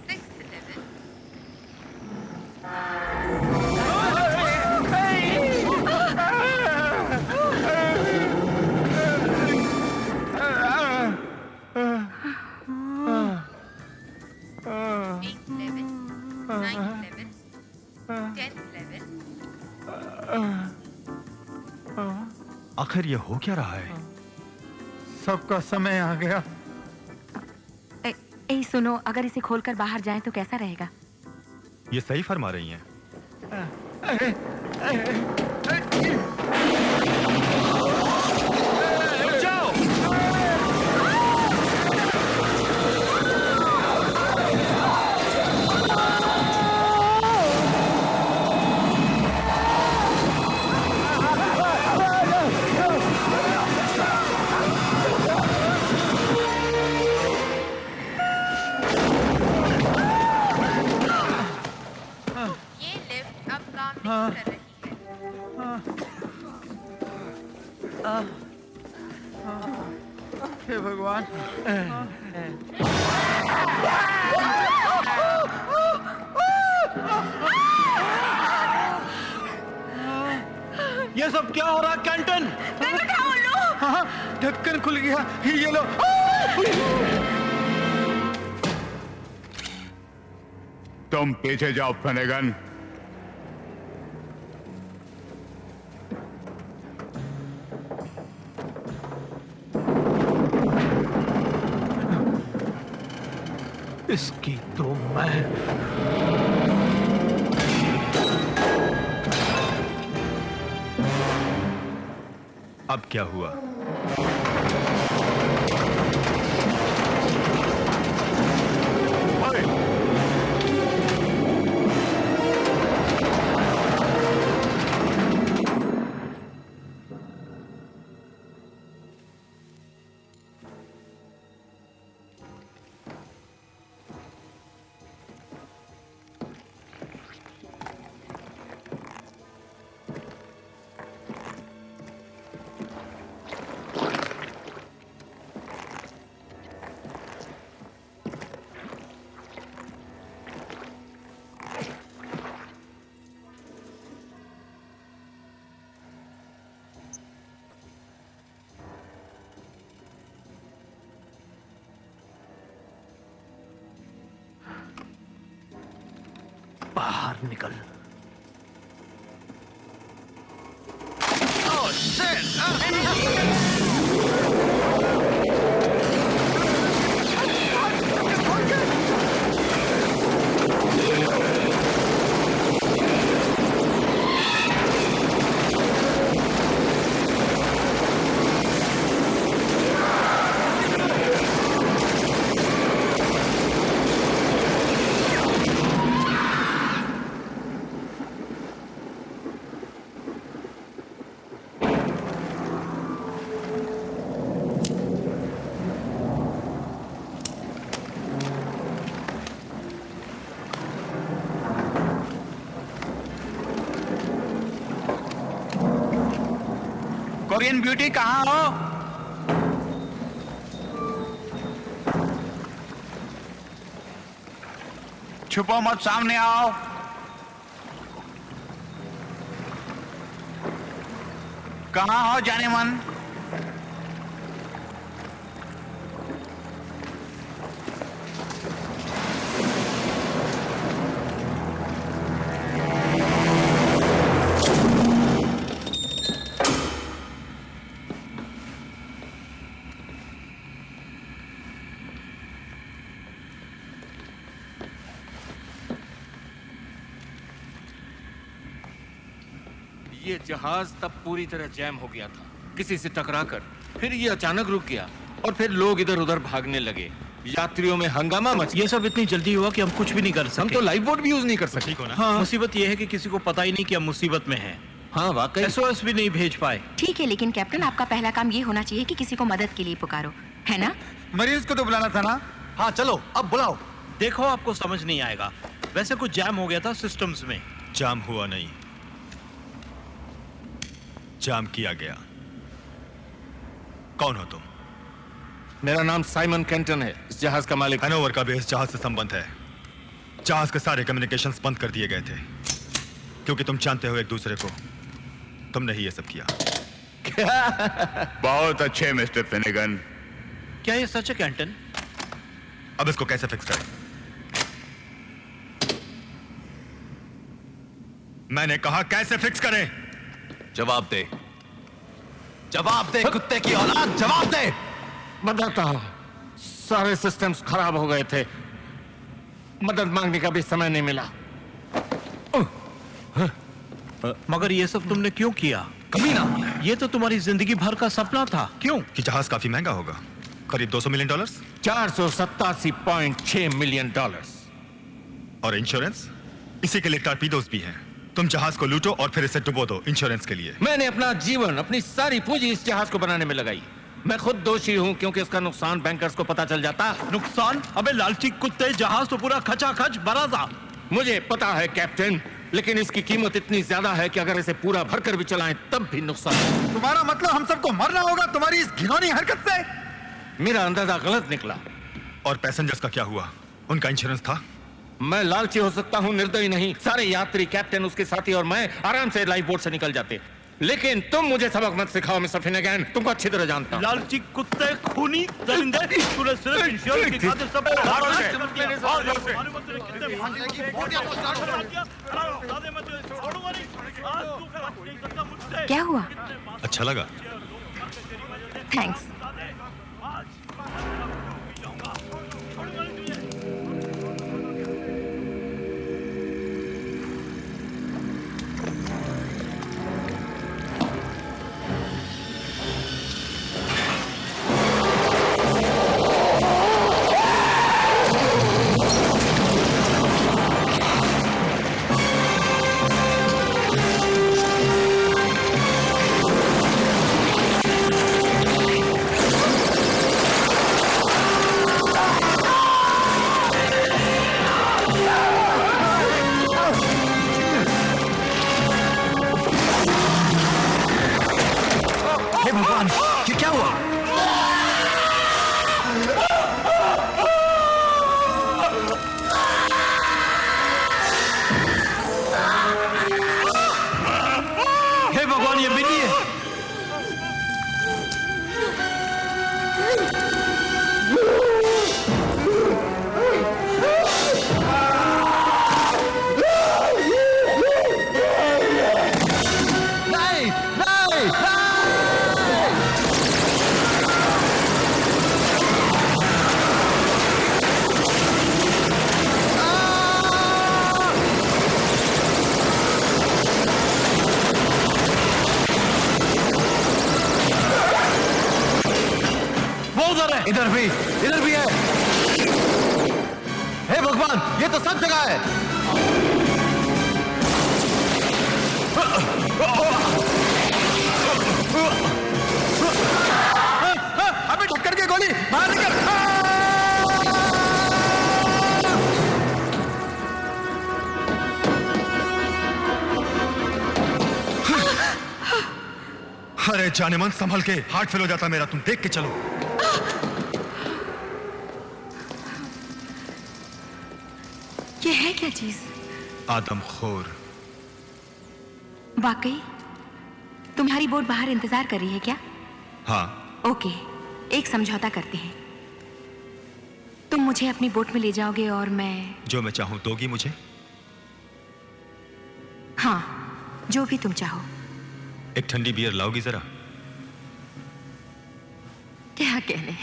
sixth level. Eighth level, ninth level, 10th level. आखिर ये हो क्या रहा है? सबका समय आ गया। ए सुनो, अगर इसे खोलकर बाहर जाएं तो कैसा रहेगा? ये सही फरमा रही हैं। ये लिफ्ट अब काम नहीं कर रही है। हे भगवान। ये सब क्या हो रहा है कैंटन? हाँ, ढक्कन खुल गया। ये लो। तुम पीछे जाओ फेनेगन। इसकी तो मैं अब क्या हुआ? बाहर निकल। कोरियन ब्यूटी कहाँ हो? छुपो मत, सामने आओ। कहाँ हो जाने मन? ये जहाज तब पूरी तरह जैम हो गया था, किसी से टकराकर। फिर ये अचानक रुक गया और फिर लोग इधर उधर भागने लगे। यात्रियों में हंगामा मच गया। ये सब इतनी जल्दी हुआ कि हम कुछ भी नहीं कर सकते। हम तो लाइफ बोट भी यूज नहीं कर सकते। हाँ। मुसीबत ये है कि किसी को पता ही नहीं कि हम मुसीबत में हैं। हाँ वाकई। SOS भी नहीं भेज पाए। ठीक है, लेकिन कैप्टन आपका पहला काम ये होना चाहिए कि किसी को मदद के लिए पुकारो, है ना? मरीज को तो बुलाना था ना? हाँ चलो अब बुलाओ। देखो आपको समझ नहीं आएगा, वैसे कुछ जैम हो गया था सिस्टम्स में। जाम हुआ नहीं, जाम किया गया। कौन हो तुम? मेरा नाम साइमन कैंटन है, इस जहाज का मालिक। हैनोवर का भी इस जहाज से संबंध है। जहाज के सारे कम्युनिकेशंस बंद कर दिए गए थे क्योंकि तुम जानते हो एक दूसरे को। तुमने ही ये सब किया। बहुत अच्छे मिस्टर फिनेगन। क्या ये सच है कैंटन? अब इसको कैसे फिक्स करें? मैंने कहा कैसे फिक्स करें? जवाब दे, जवाब दे कुत्ते की औलाद, जवाब दे। बताता हूं, सारे सिस्टम्स खराब हो गए थे, मदद मांगने का भी समय नहीं मिला। मगर ये सब तुमने क्यों किया? कमीना, ये तो तुम्हारी जिंदगी भर का सपना था। क्यों? कि जहाज काफी महंगा होगा, करीब $200 मिलियन। $487.6 मिलियन। और इंश्योरेंस? इसी के लिए टॉर्पीडोज भी हैं। तुम जहाज को लूटो और फिर इसे डुबो दो इंश्योरेंस के लिए। मैंने अपना जीवन, अपनी सारी पूंजी इस जहाज को बनाने में लगाई। मैं खुद दोषी हूं क्योंकि इसका नुकसान बैंकर्स को पता चल जाता। नुकसान? अबे लालची कुत्ते, जहाज तो पूरा खचाखच भरा था। मुझे पता है कैप्टन, लेकिन इसकी कीमत इतनी ज्यादा है कि अगर इसे पूरा भरकर भी चलाएं तब भी नुकसान। तुम्हारा मतलब हम सबको मरना होगा तुम्हारी इस घिनौनी हरकत से? मेरा अंदाजा गलत निकला। और पैसेंजर्स का क्या हुआ? उनका इंश्योरेंस था? मैं लालची हो सकता हूं, निर्दयी नहीं। सारे यात्री, कैप्टन, उसके साथी और मैं आराम से लाइफ बोट से निकल जाते। लेकिन तुम मुझे सबक मत सिखाओ मिस्टर फिनेगन, तुमको अच्छी तरह जानता हूं। लालची कुत्ते, खूनी दरिंदे, तूने सिर्फ इंश्योरेंस की खातिर सब क्या हुआ? अच्छा लगा? थैंक्स। इधर भी है। हे भगवान, ये तो सब जगह है। अबे ढक्कन की गोली बाहर निकल। अरे जाने मन, संभल के, हार्ट फेल हो जाता मेरा। तुम देख के चलो। ये है क्या चीज? आदमखोर। वाकई तुम्हारी बोट बाहर इंतजार कर रही है क्या? हाँ। ओके, एक समझौता करते हैं। तुम मुझे अपनी बोट में ले जाओगे और मैं... जो मैं चाहूं दोगी मुझे? हाँ, जो भी तुम चाहो। एक ठंडी बियर लाओगी जरा? क्या कहने?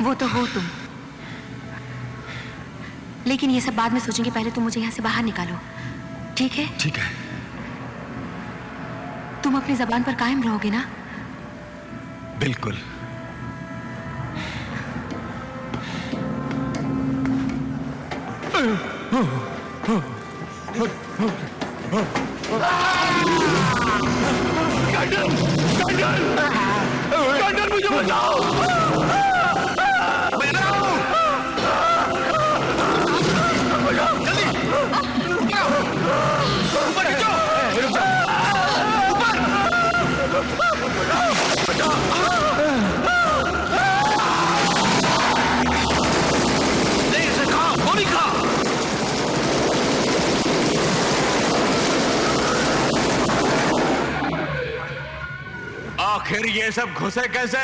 वो तो हो तुम, लेकिन ये सब बाद में सोचेंगे। पहले तुम मुझे यहाँ से बाहर निकालो, ठीक है? ठीक है। तुम अपनी जबान पर कायम रहोगे ना? बिल्कुल। मुझे बचाओ! आखिर ये सब घुसे कैसे?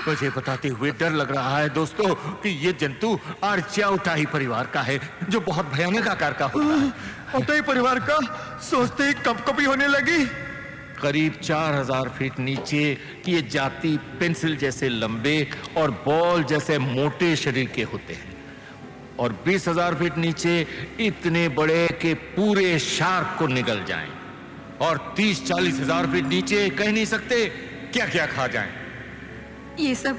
मुझे बताते हुए डर लग रहा है दोस्तों कि ये जंतु आर्च्या उटाही परिवार का है, जो बहुत भयानक आकार का होता है। उटाही परिवार का सोचते ही कपकपी होने लगी। करीब 4000 फीट नीचे ये जाति पेंसिल जैसे लंबे और बॉल जैसे मोटे शरीर के होते हैं, और 20,000 फीट नीचे इतने बड़े कि पूरे शार्क को निगल जाएं, और 30-40 हजार फीट नीचे कह नहीं सकते क्या क्या खा जाएं। ये सब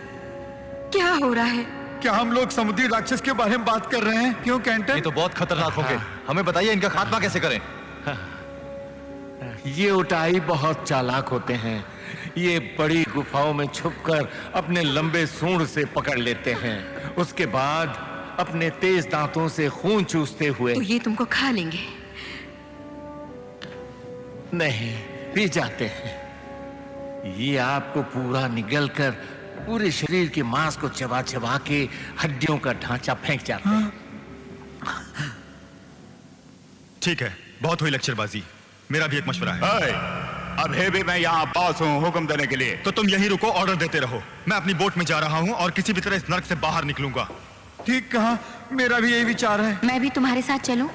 क्या हो रहा है? क्या हम लोग समुद्री राक्षस के बारे में बात कर रहे हैं? क्यों कैंटन? ये तो बहुत खतरनाक होंगे। हमें बताइए इनका खात्मा कैसे करें? ये उटाही बहुत चालाक होते हैं। ये बड़ी गुफाओं में छुपकर अपने लंबे सूंड से पकड़ लेते हैं, उसके बाद अपने तेज दांतों से खून चूसते हुए तो ये तुमको खा लेंगे? नहीं, पी जाते हैं। ये आपको पूरा निगल कर पूरे शरीर के मांस को चबा चबा के हड्डियों का ढांचा फेंक जाते हैं। ठीक है, बहुत हुई लेक्चरबाजी। मेरा भी एक मशवरा है। अभी भी मैं यहाँ पास हूँ हुक्म देने के लिए। तो तुम यहीं रुको, ऑर्डर देते रहो। मैं अपनी बोट में जा रहा हूँ और किसी भी तरह इस नर्क से बाहर निकलूंगा। ठीक कहा, मेरा भी यही विचार है। मैं भी तुम्हारे साथ चलूं?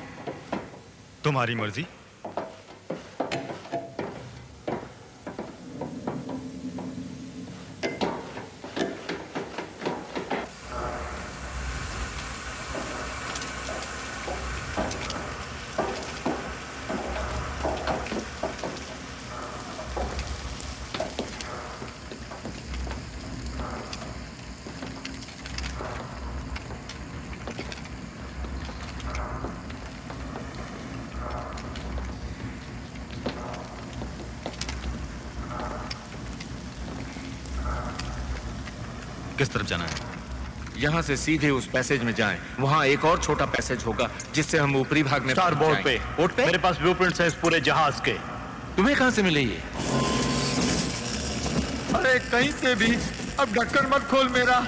तुम्हारी मर्जी। किस तरफ जाना है? यहाँ से सीधे उस पैसेज में जाएं। वहाँ एक और छोटा पैसेज होगा जिससे हम ऊपरी भाग में स्टार बोर्ड पे। बोर्ड पे मेरे पास ब्लूप्रिंट्स हैं इस पूरे जहाज के। तुम्हें कहाँ से मिले ये? अरे कहीं से भी। अब ढक्कन मत खोल मेरा।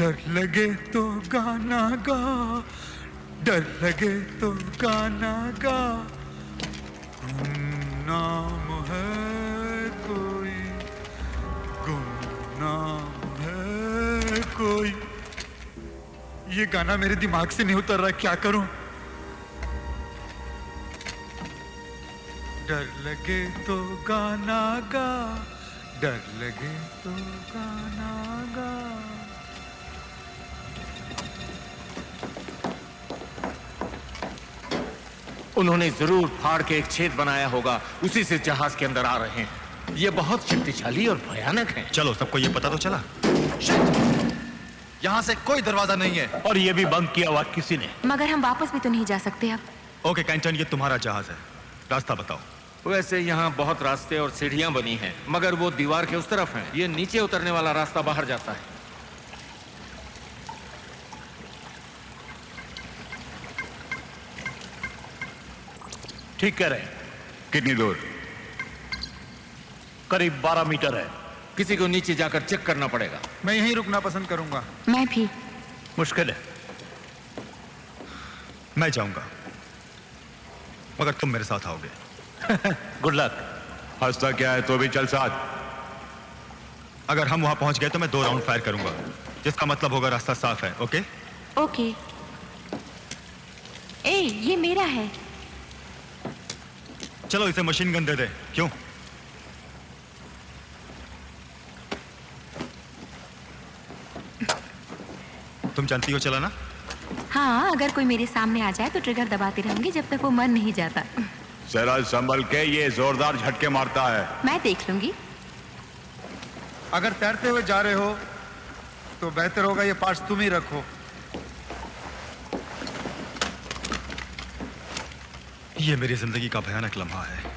डर लगे तो गाना गा, डर लगे तो गाना गा, गुमनाम है कोई, गुमनाम है कोई। ये गाना मेरे दिमाग से नहीं उतर रहा, क्या करूं? डर लगे तो गाना गा, डर लगे तो गाना गा। उन्होंने जरूर फाड़ के एक छेद बनाया होगा, उसी से जहाज के अंदर आ रहे हैं। ये बहुत शक्तिशाली और भयानक है। चलो, सबको ये पता तो चला। यहाँ से कोई दरवाजा नहीं है और ये भी बंद किया हुआ किसी ने। मगर हम वापस भी तो नहीं जा सकते अब। ओके कैंटन, ये तुम्हारा जहाज है, रास्ता बताओ। वैसे यहाँ बहुत रास्ते और सीढ़ियां बनी हैं, मगर वो दीवार के उस तरफ हैं। ये नीचे उतरने वाला रास्ता बाहर जाता है। ठीक कह रहे हैं। कितनी दूर? करीब 12 मीटर है। किसी को नीचे जाकर चेक करना पड़ेगा। मैं यहीं रुकना पसंद करूंगा। मैं भी। मुश्किल है। मैं जाऊंगा, मगर तुम मेरे साथ आओगे। Good luck. हंसता क्या है, तो भी चल साथ। अगर हम वहां पहुंच गए तो मैं 2 राउंड फायर करूंगा, जिसका मतलब होगा रास्ता साफ है। Okay okay. ए, ये मेरा है। चलो इसे मशीन गन दे दे। क्यों? तुम जानती हो चलाना? हाँ, अगर कोई मेरे सामने आ जाए तो ट्रिगर दबाती रहूंगी जब तक वो मर नहीं जाता। जरा संभल के, ये जोरदार झटके मारता है। मैं देख लूंगी। अगर तैरते हुए जा रहे हो तो बेहतर होगा ये पार्ट्स तुम ही रखो। ये मेरी जिंदगी का भयानक लम्हा है।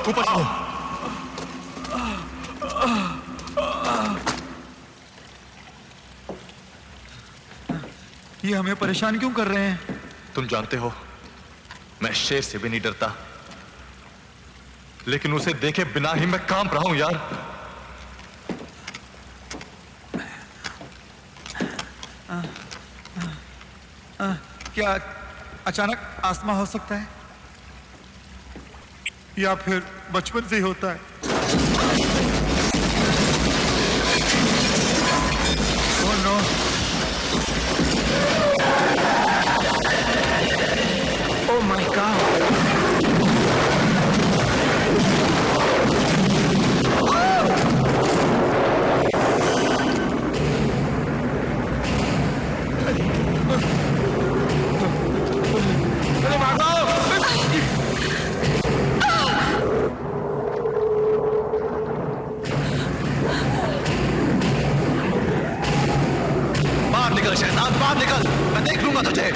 ऊपर आओ। ये हमें परेशान क्यों कर रहे हैं? तुम जानते हो, मैं शेर से भी नहीं डरता, लेकिन उसे देखे बिना ही मैं कांप रहा हूं यार। क्या अचानक आस्थमा हो सकता है या फिर बचपन से ही होता है? Oh no. Oh my God. बाहर निकल शहनाज, बाहर निकल, मैं देख लूंगा तुझे।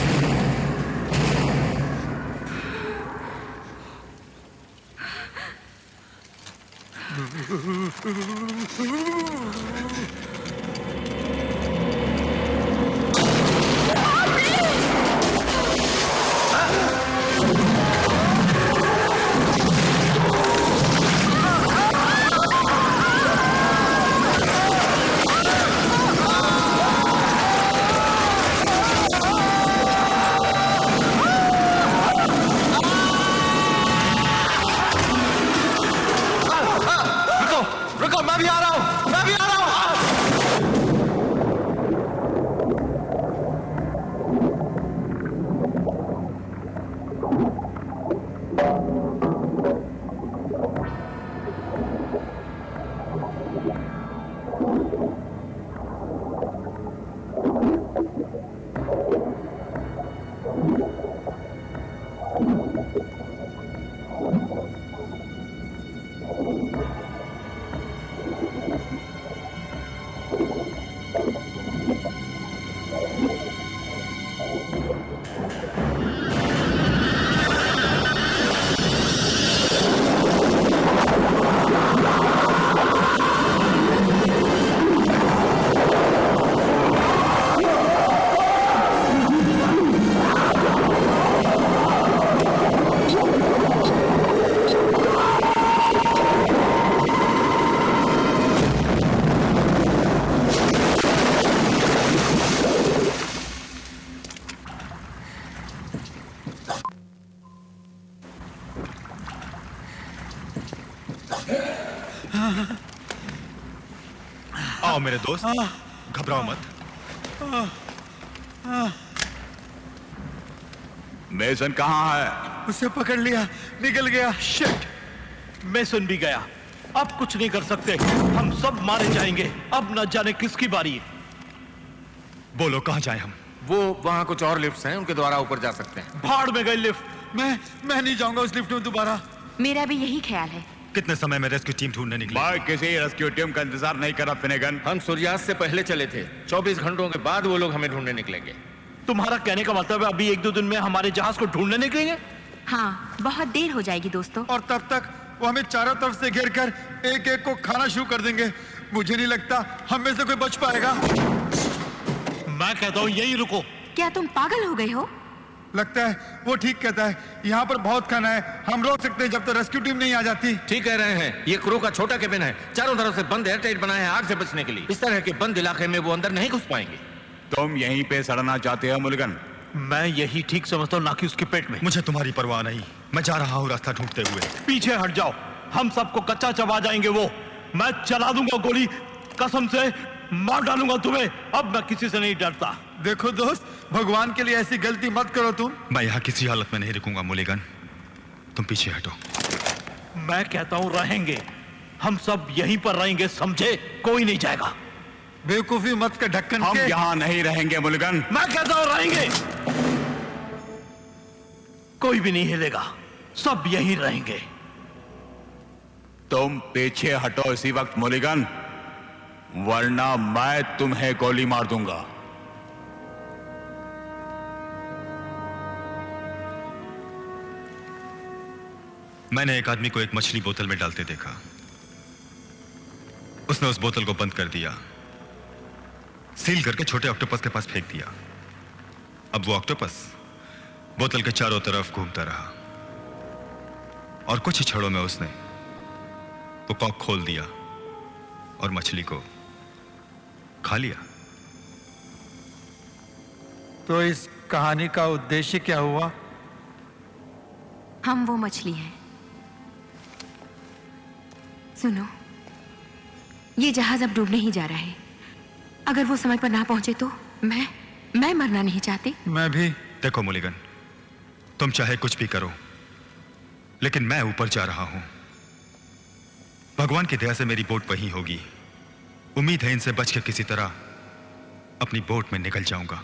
आओ मेरे दोस्त, घबराओ मत। मेसन कहाँ है? उसे पकड़ लिया, निकल गया। शिट, मेसन भी गया। अब कुछ नहीं कर सकते, हम सब मारे जाएंगे। अब न जाने किसकी बारी है। बोलो कहाँ जाएं हम? वो वहां कुछ और लिफ्ट्स हैं, उनके द्वारा ऊपर जा सकते हैं। भाड़ में गई लिफ्ट। मैं नहीं जाऊंगा उस लिफ्ट में दोबारा। मेरा भी यही ख्याल है। कितने समय में रेस्क्यू टीम ढूंढने निकले? मैं किसी रेस्क्यू टीम का इंतजार नहीं कर रहा फिनेगन। हम सूर्यास्त से पहले चले थे। 24 घंटों के बाद वो लोग हमें ढूंढने निकलेंगे। तुम्हारा कहने का मतलब है अभी 1-2 दिन में हमारे जहाज को ढूंढने निकलेंगे? हाँ, बहुत देर हो जाएगी दोस्तों। और तब तक वो हमें चारों तरफ से घेर कर एक एक को खाना शुरू कर देंगे। मुझे नहीं लगता हम में से कोई बच पाएगा। मैं कहता हूँ यही रुको। क्या तुम पागल हो गए हो? लगता है वो ठीक कहता है। यहाँ पर बहुत खाना है, हम रोक सकते हैं जब तक रेस्क्यू टीम नहीं आ जाती। ठीक कह रहे हैं। ये क्रू का छोटा केबिन है, चारों तरफ से बंद एयरटाइट बना है आग से बचने के लिए। इस तरह के बंद इलाके में वो अंदर नहीं घुस पाएंगे। तुम यहीं पे सड़ना चाहते हो मुल्गन? मैं यही ठीक समझता हूँ, ना कि उसके पेट में। मुझे तुम्हारी परवाह नहीं, मैं जा रहा हूँ रास्ता ढूंढते हुए। पीछे हट जाओ, हम सबको कच्चा चबा जाएंगे वो। मैं चला दूंगा गोली, कसम से मार डालूंगा तुम्हें। अब मैं किसी से नहीं डरता। देखो दोस्त, भगवान के लिए ऐसी गलती मत करो तुम। मैं यहाँ किसी हालत में नहीं रुकूंगा मुलिगन, तुम पीछे हटो। मैं कहता हूँ रहेंगे, हम सब यहीं पर रहेंगे, समझे? कोई नहीं जाएगा। बेवकूफी मत कर ढक्कन हम यहाँ नहीं रहेंगे मुल्गन। मैं कहता हूँ रहेंगे। कोई भी नहीं हिलेगा, सब यहीं रहेंगे। तुम पीछे हटो इसी वक्त मुलिगन, वरना मैं तुम्हें गोली मार दूंगा। मैंने एक आदमी को एक मछली बोतल में डालते देखा। उसने उस बोतल को बंद कर दिया, सील करके छोटे ऑक्टोपस के पास फेंक दिया। अब वो ऑक्टोपस बोतल के चारों तरफ घूमता रहा और कुछ ही क्षणों में उसने वो कॉक खोल दिया और मछली को खा लिया। तो इस कहानी का उद्देश्य क्या हुआ? हम वो मछली हैं। सुनो, ये जहाज अब डूबने ही जा रहा है। अगर वो समय पर ना पहुंचे तो मैं मरना नहीं चाहती। मैं भी। देखो मुलिगन, तुम चाहे कुछ भी करो, लेकिन मैं ऊपर जा रहा हूं। भगवान की दया से मेरी बोट वहीं होगी। उम्मीद है इनसे बच के किसी तरह अपनी बोट में निकल जाऊंगा।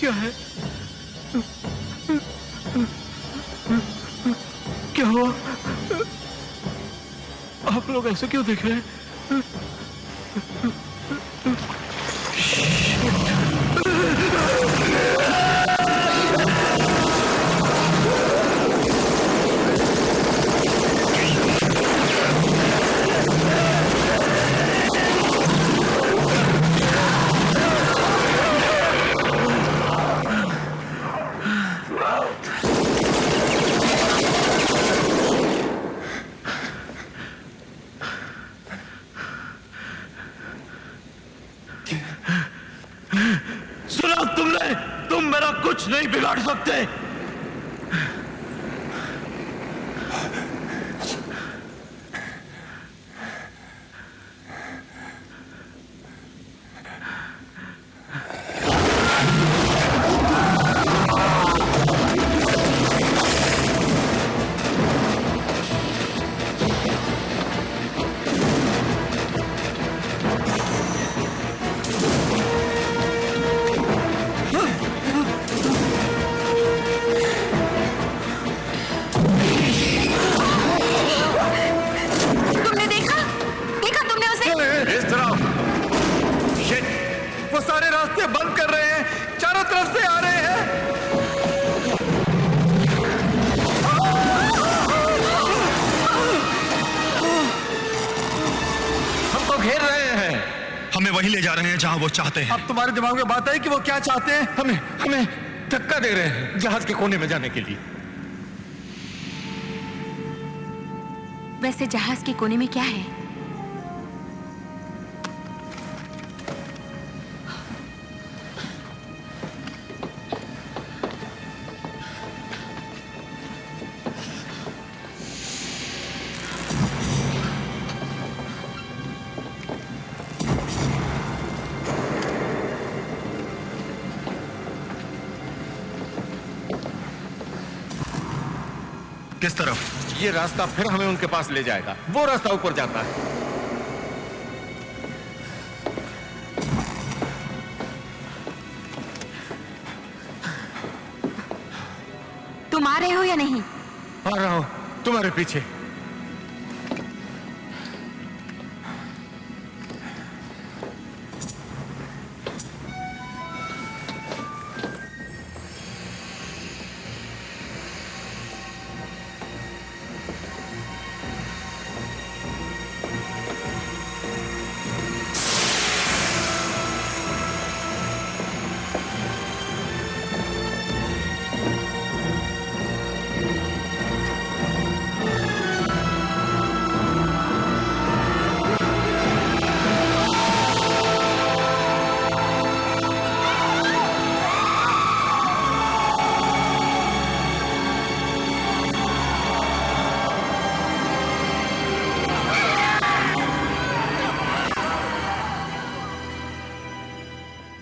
क्या है? क्या हुआ? आप लोग ऐसे क्यों देख रहे हैं? सुना तुमने? तुम मेरा कुछ नहीं बिगाड़ सकते। हमें वहीं ले जा रहे हैं जहां वो चाहते हैं। अब तुम्हारे दिमाग में बात आई कि वो क्या चाहते हैं? हमें धक्का दे रहे हैं जहाज के कोने में जाने के लिए। वैसे जहाज के कोने में क्या है? किस तरफ? ये रास्ता फिर हमें उनके पास ले जाएगा। वो रास्ता ऊपर जाता है। तुम आ रहे हो या नहीं? आ रहा हूं तुम्हारे पीछे।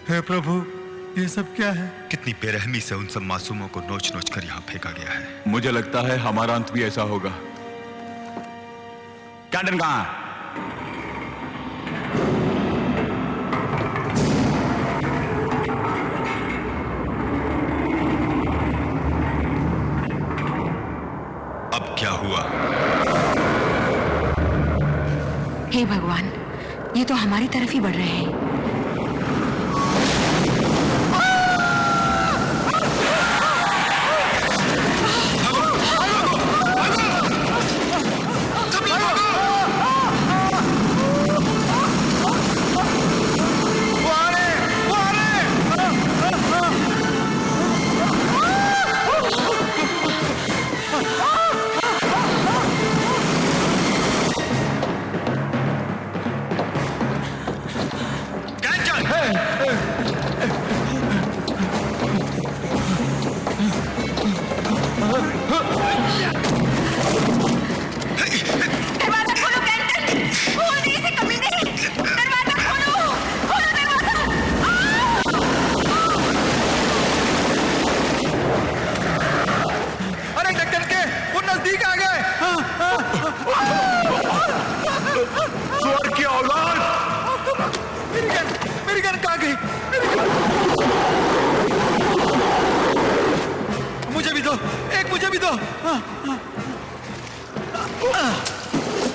हे प्रभु, ये सब क्या है? कितनी बेरहमी से उन सब मासूमों को नोच नोच कर यहाँ फेंका गया है। मुझे लगता है हमारा अंत भी ऐसा होगा। कैंटन कहाँ है? अब क्या हुआ? हे भगवान, ये तो हमारी तरफ ही बढ़ रहे हैं।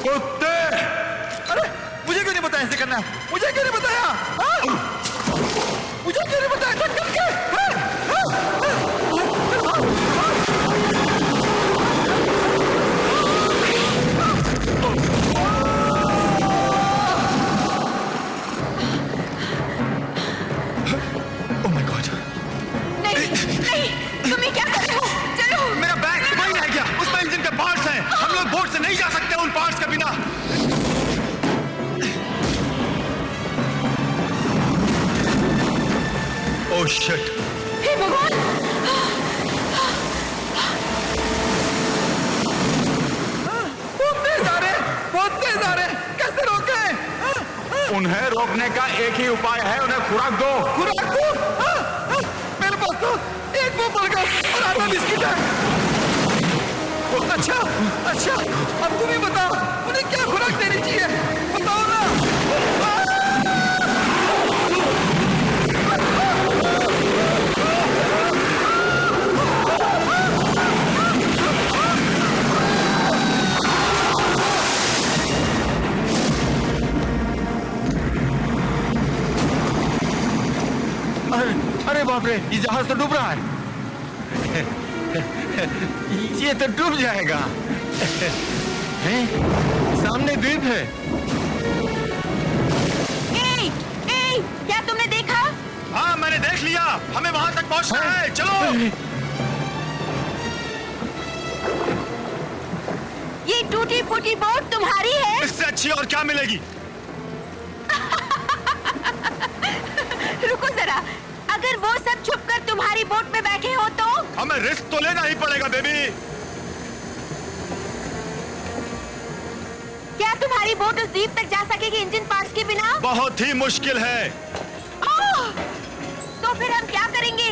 कुत्ते! अरे मुझे क्यों नहीं बताया ऐसे करना? मुझे क्यों नहीं बताया? मुझे क्यों नहीं बताया? टक्कर के! Oh my God! नहीं, नहीं, तुम ये क्या कर रहे हो? चलो! मेरा बैग वहीं रह गया। उसमें इंजन के पार्ट्स हैं। हम लोग बोट से नहीं जा सकते उन पार्ट्स के बिना। Oh shit! हे भगवान! बहुत तेज आ रहे! कैसे रोके? उन्हें रोकने का एक ही उपाय है, उन्हें खुराक दो। खुराक दो? मेरे पास तो एक वो बर्गर और आधा बिस्किट है। अच्छा, अच्छा, अब तुम ही बताओ, उन्हें क्या खुराक देनी चाहिए? बताओ ना। अरे बाप रे, ये जहाज तो डूब रहा है। ये तो डूब जाएगा। हैं? सामने द्वीप है। हमें वहां तक पहुंचना है, चलो। ये टूटी फूटी बोट तुम्हारी है? इससे अच्छी और क्या मिलेगी? रुको जरा, अगर वो सब छुपकर तुम्हारी बोट में बैठे हो तो? हमें रिस्क तो लेना ही पड़ेगा बेबी। क्या तुम्हारी बोट उस द्वीप तक जा सकेगी इंजन पार्ट्स के बिना? बहुत ही मुश्किल है। तो फिर हम क्या करेंगे?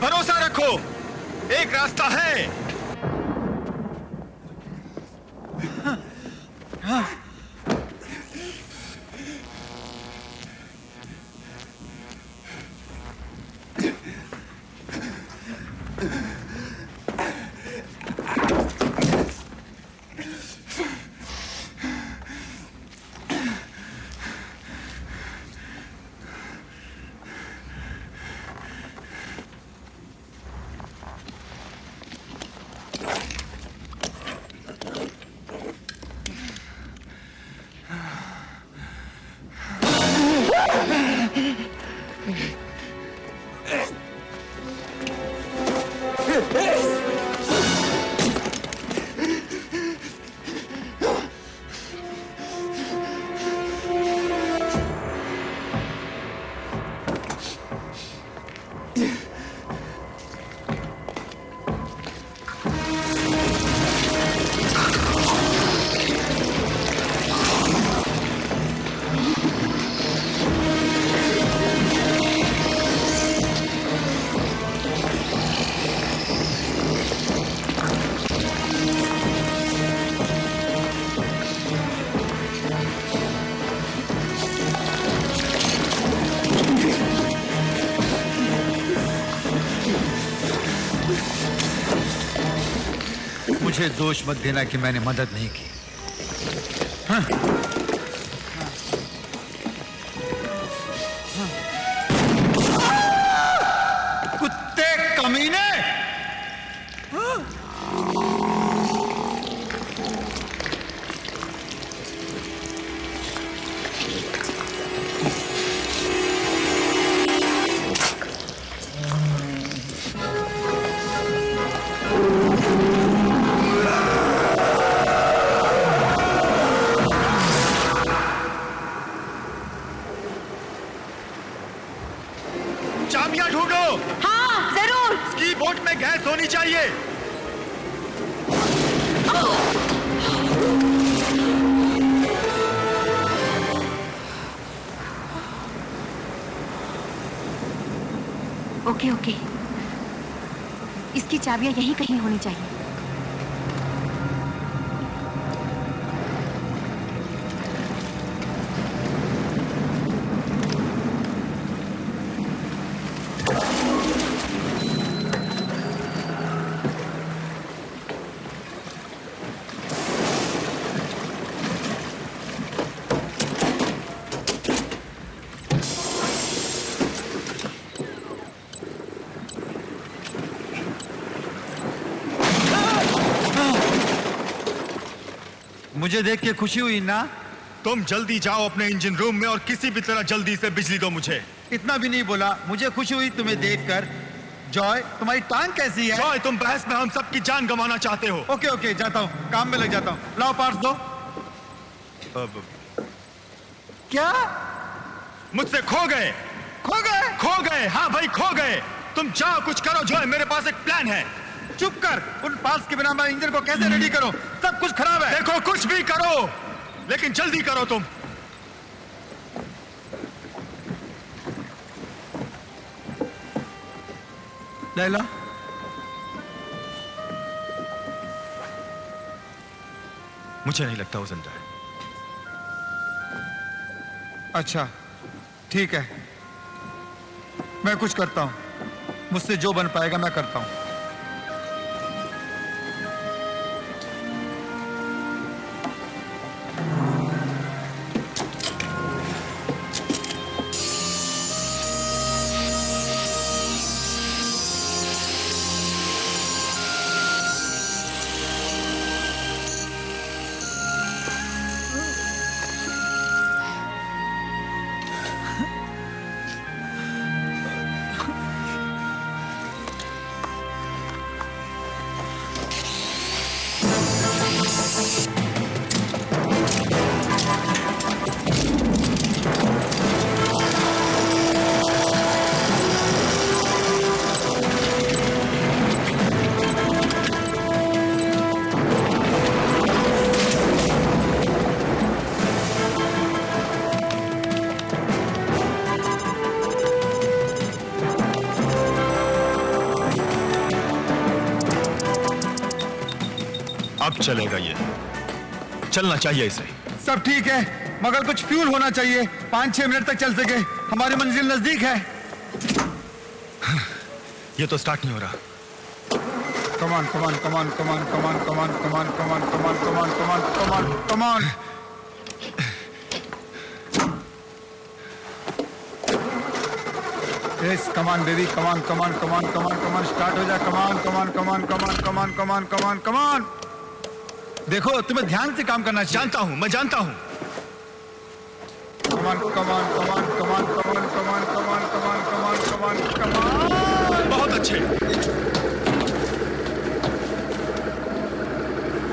भरोसा रखो, एक रास्ता है। मुझे दोष मत देना कि मैंने मदद नहीं की। हाँ। कुत्ते कमीने! चाबियां ढूंढो। हाँ, जरूर। इसकी बोट में गैस होनी चाहिए। ओके ओके, इसकी चाबियां यहीं कहीं होनी चाहिए। मुझे देख के खुशी हुई ना? तुम जल्दी जाओ अपने इंजन रूम में और किसी भी तरह जल्दी से बिजली दो मुझे। इतना भी नहीं बोला, मुझे खुशी हुई तुम्हें देखकर। जॉय, तुम्हारी टांग कैसी है? जॉय, तुम बहस में हम सबकी जान गंवाना चाहते हो। ओके ओके, जाता हूँ, काम में लग जाता हूँ। लाओ पार्ट्स दो। अब क्या? मुझसे खो गए? खो गए? खो गए, हाँ भाई खो गए। तुम जाओ कुछ करो जॉय, मेरे पास एक प्लान है। चुप कर, उन पार्ट्स के बिना मैं इंजन को कैसे रेडी करूं? सब कुछ खराब है। देखो कुछ भी करो, लेकिन जल्दी करो तुम। लैला, मुझे नहीं लगता वो जिंदा है। अच्छा, ठीक है, मैं कुछ करता हूं। मुझसे जो बन पाएगा मैं करता हूं। चलेगा ये, चलना चाहिए इसे। सब ठीक है, मगर कुछ फ्यूल होना चाहिए, 5-6 मिनट तक चल सके। हमारी मंजिल नजदीक है। ये तो स्टार्ट नहीं हो रहा। कमान कमान कमान कमान कमान कमान कमान कमान कमान कमान कमान कमान कमान। यस कमान बेबी, कमान कमान कमान कमान कमान, स्टार्ट हो जा। कमान कमान कमान कमान कमान कमान कमान कमान। देखो तुम्हें ध्यान से काम करना चाहिए। जानता हूं, मैं जानता हूं। कमान कमान कमान कमान कमान कमान कमान कमान कमान कमान कमान। बहुत अच्छे।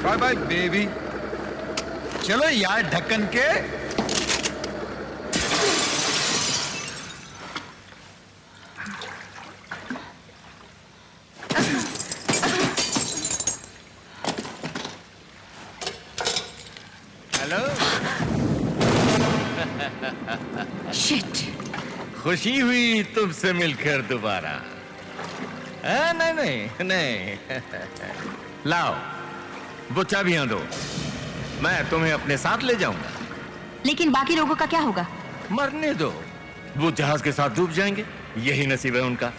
Bye bye baby. चलो यार ढक्कन के। हेलो। शिट। खुशी हुई तुमसे मिलकर दोबारा। नहीं नहीं नहीं। लाओ वो चाबियां दो, मैं तुम्हें अपने साथ ले जाऊंगा। लेकिन बाकी लोगों का क्या होगा? मरने दो, वो जहाज के साथ डूब जाएंगे, यही नसीब है उनका।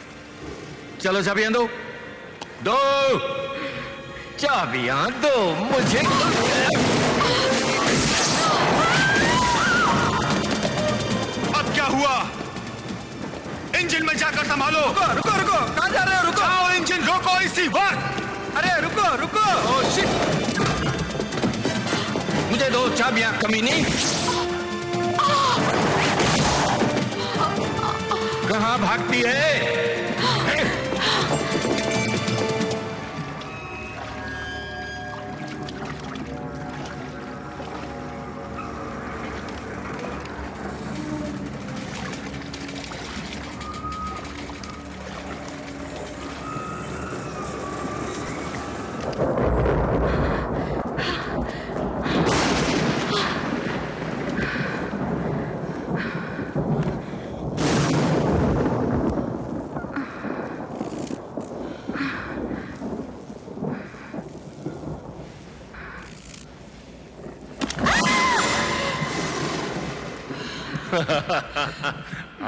चलो चाबियां दो, दो चाबियां दो मुझे। अब क्या हुआ? इंजन में जाकर संभालो। रुको रुको रुको, कहां जा रहे हो? रुको। जाओ, इंजन रोको इसी वक्त। अरे रुको रुको। ओह शिट, मुझे दो चाबियां कमीनी। कहां भागती है?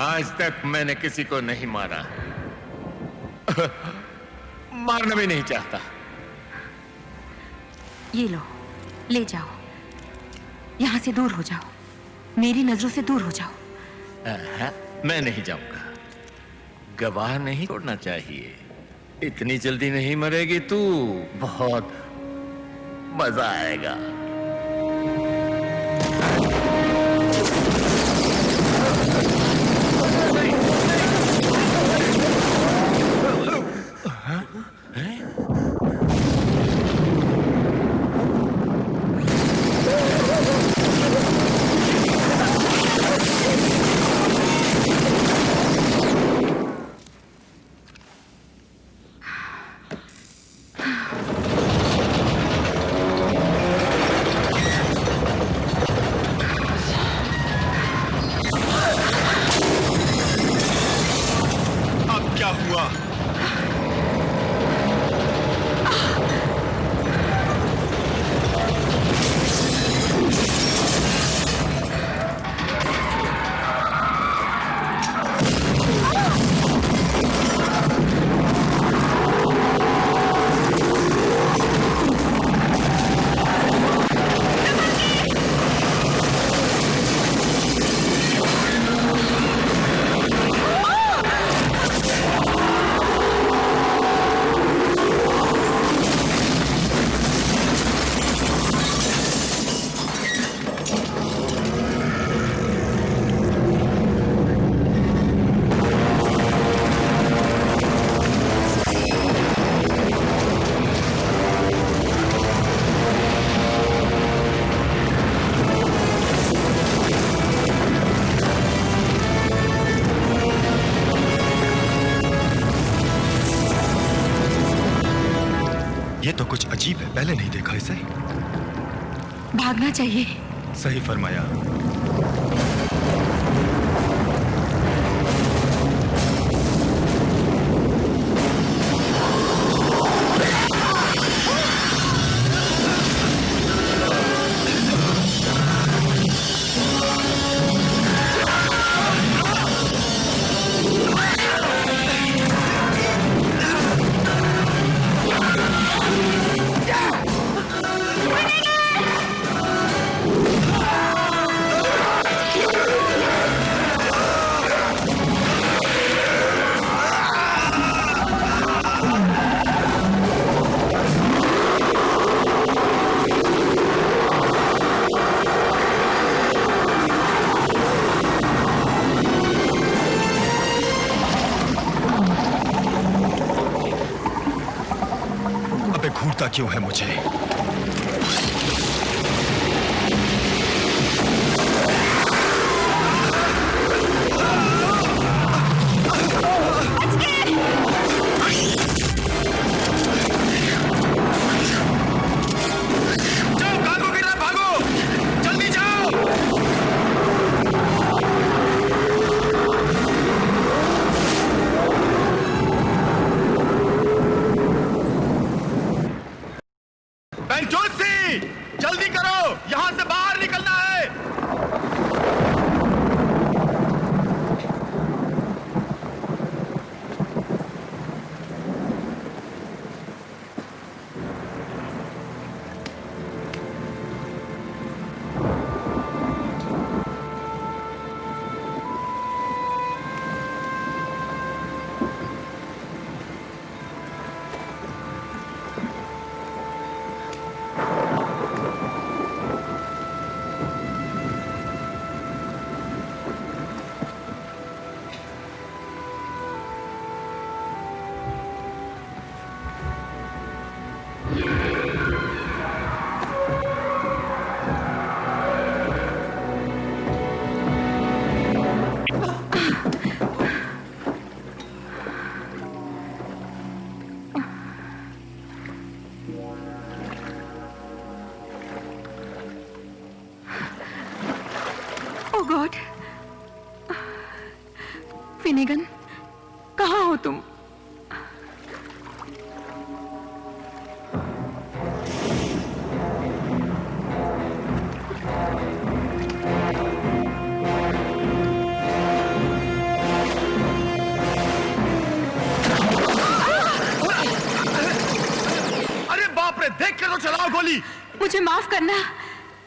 आज तक मैंने किसी को नहीं मारा, मारना भी नहीं चाहता। ये लो, ले जाओ, यहां से दूर हो जाओ, मेरी नजरों से दूर हो जाओ। मैं नहीं जाऊंगा, गवाह नहीं छोड़ना चाहिए। इतनी जल्दी नहीं मरेगी तू, बहुत मजा आएगा। ये तो कुछ अजीब है, पहले नहीं देखा इसे। भागना चाहिए। सही फरमाया। रोकता क्यों है मुझे? जल्दी करो, यहां से बाहर निकलना है। ओह गॉड, फिनिगन, कहाँ हो तुम? अरे बाप रे, देख के तो चलाओ गोली। मुझे माफ करना,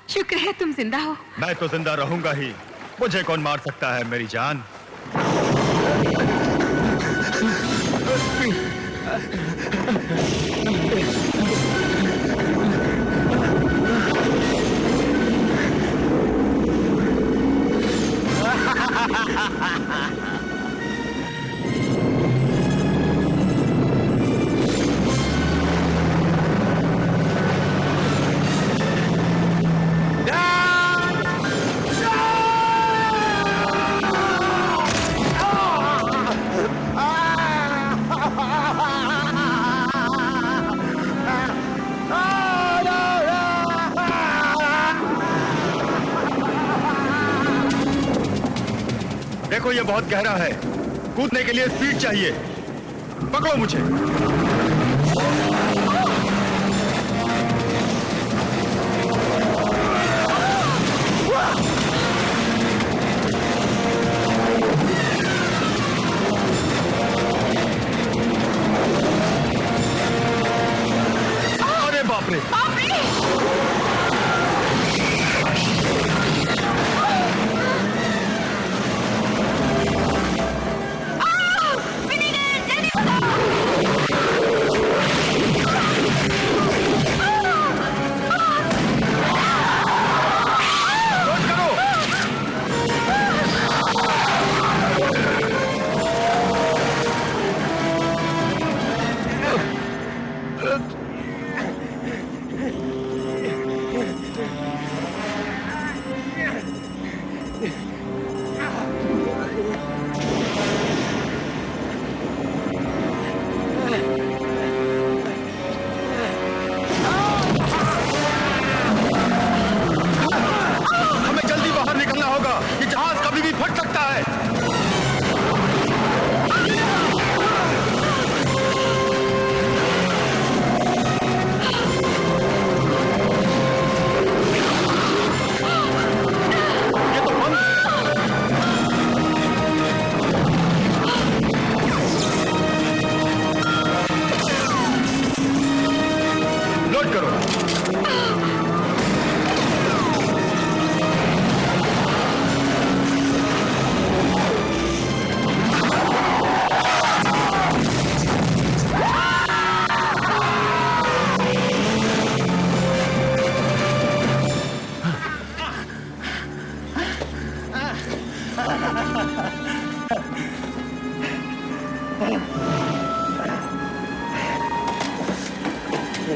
शुक्र है तुम जिंदा हो। मैं तो जिंदा रहूंगा ही, मुझे कौन मार सकता है मेरी जान। देखो ये बहुत गहरा है, कूदने के लिए स्पीड चाहिए। पकड़ो मुझे। अरे बाप रे,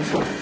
Oh,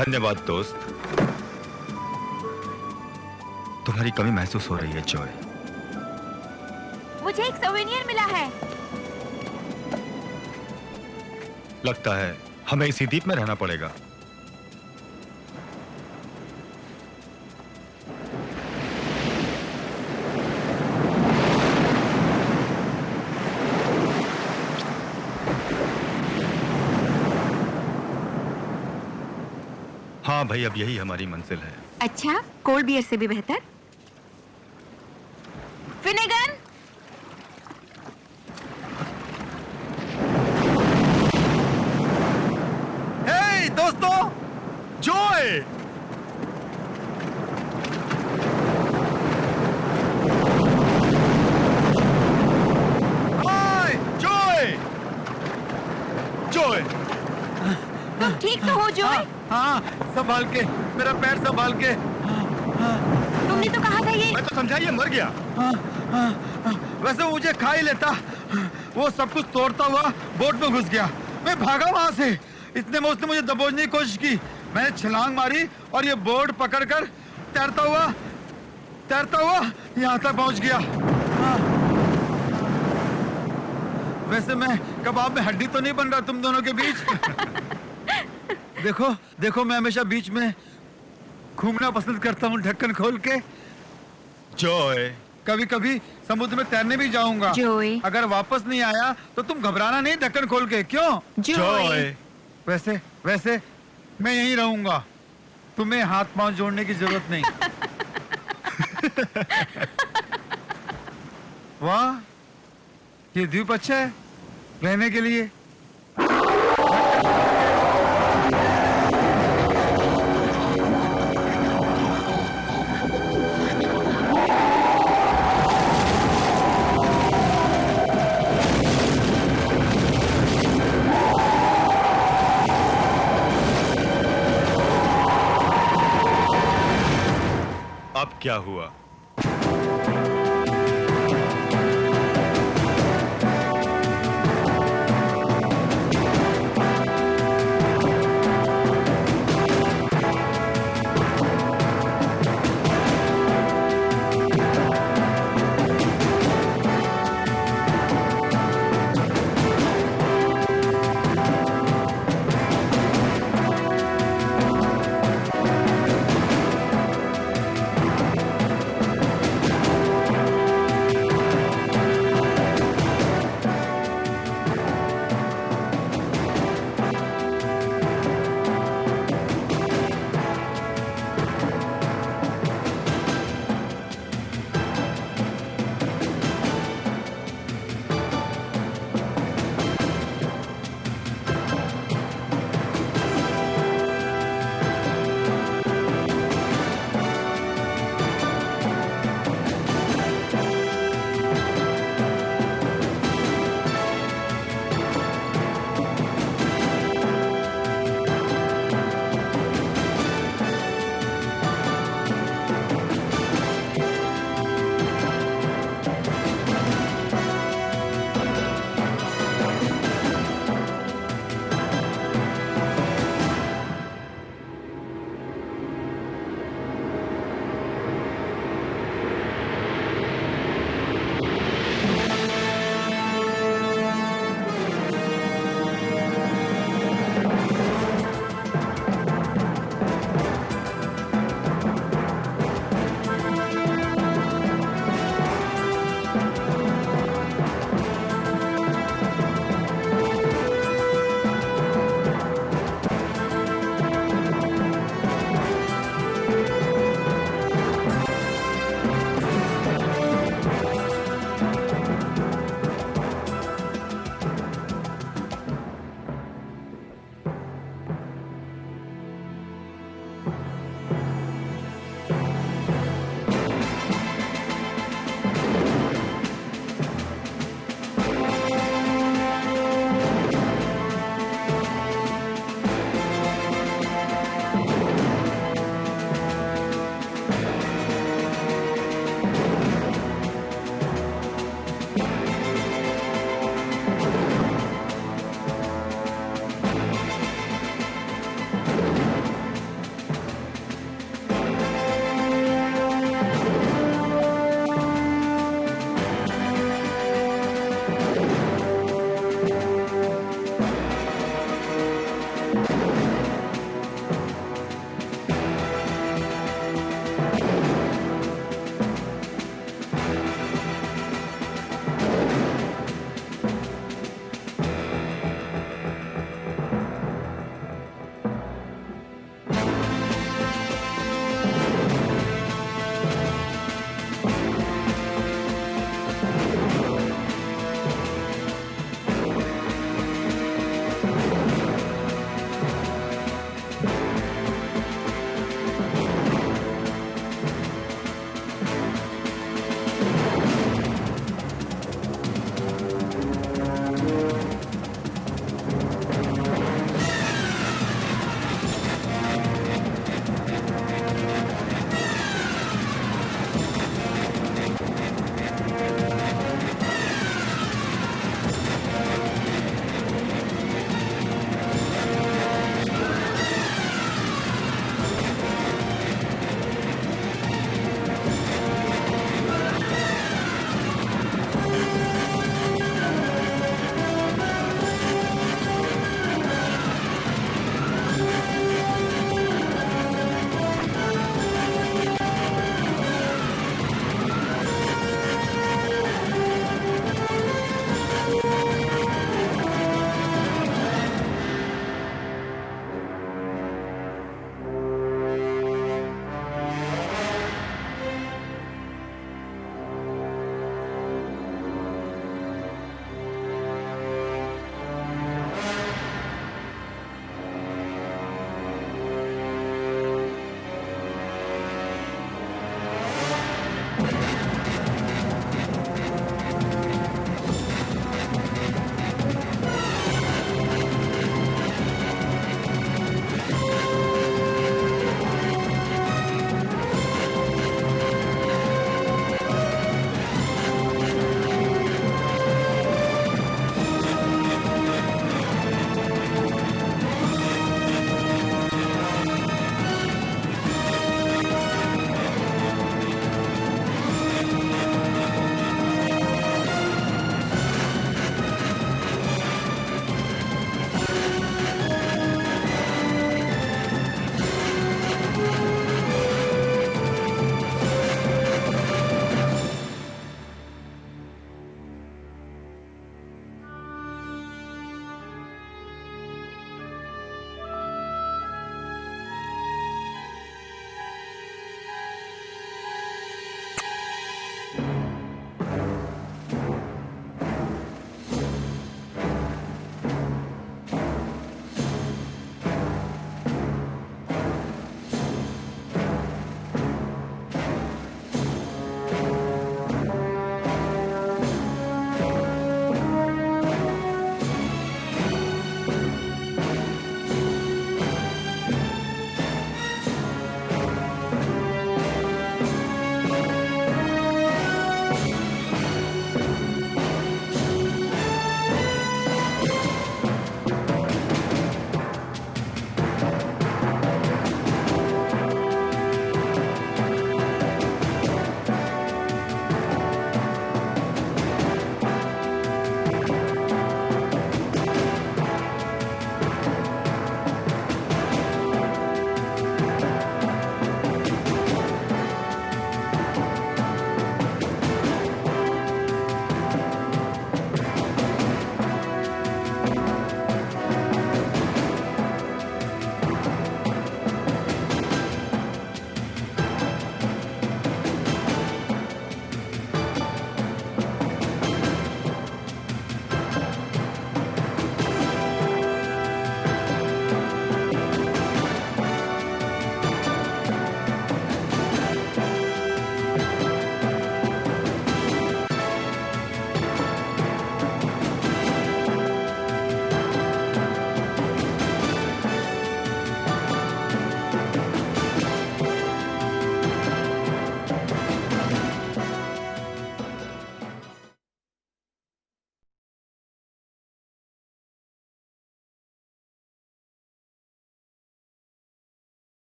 धन्यवाद दोस्त। तुम्हारी कमी महसूस हो रही है जॉय। मुझे एक सोवेनियर मिला है। लगता है हमें इसी द्वीप में रहना पड़ेगा। हाँ भाई, अब यही हमारी मंजिल है। अच्छा, कोल्ड बियर से भी बेहतर। फिनेगन, हे दोस्तों, जॉय! हाय जॉय! जॉय! तुम ठीक तो हो जॉय? हाँ, संभाल के, मेरा पैर संभाल के। तुमने तो कहा था ये। मैं तो समझा ये मर गया। वैसे वो मुझे खा ही लेता। वो सब कुछ तोड़ता हुआ बोट में घुस गया। मैं भागा वहां से। इतने में उसने मुझे दबोचने की कोशिश की। मैंने छलांग मारी और ये बोट पकड़कर तैरता हुआ यहाँ तक पहुंच गया। वैसे मैं कबाब में हड्डी तो नहीं बन रहा तुम दोनों के बीच। देखो मैं हमेशा बीच में घूमना पसंद करता हूँ ढक्कन खोल के। जॉय! कभी कभी समुद्र में तैरने भी जाऊंगा। जॉय! अगर वापस नहीं आया तो तुम घबराना नहीं ढक्कन खोल के। क्यों? जॉय! वैसे मैं यहीं रहूंगा। तुम्हें हाथ पांव जोड़ने की जरूरत नहीं। वाह, ये द्वीप अच्छा है रहने के लिए। अब क्या हुआ?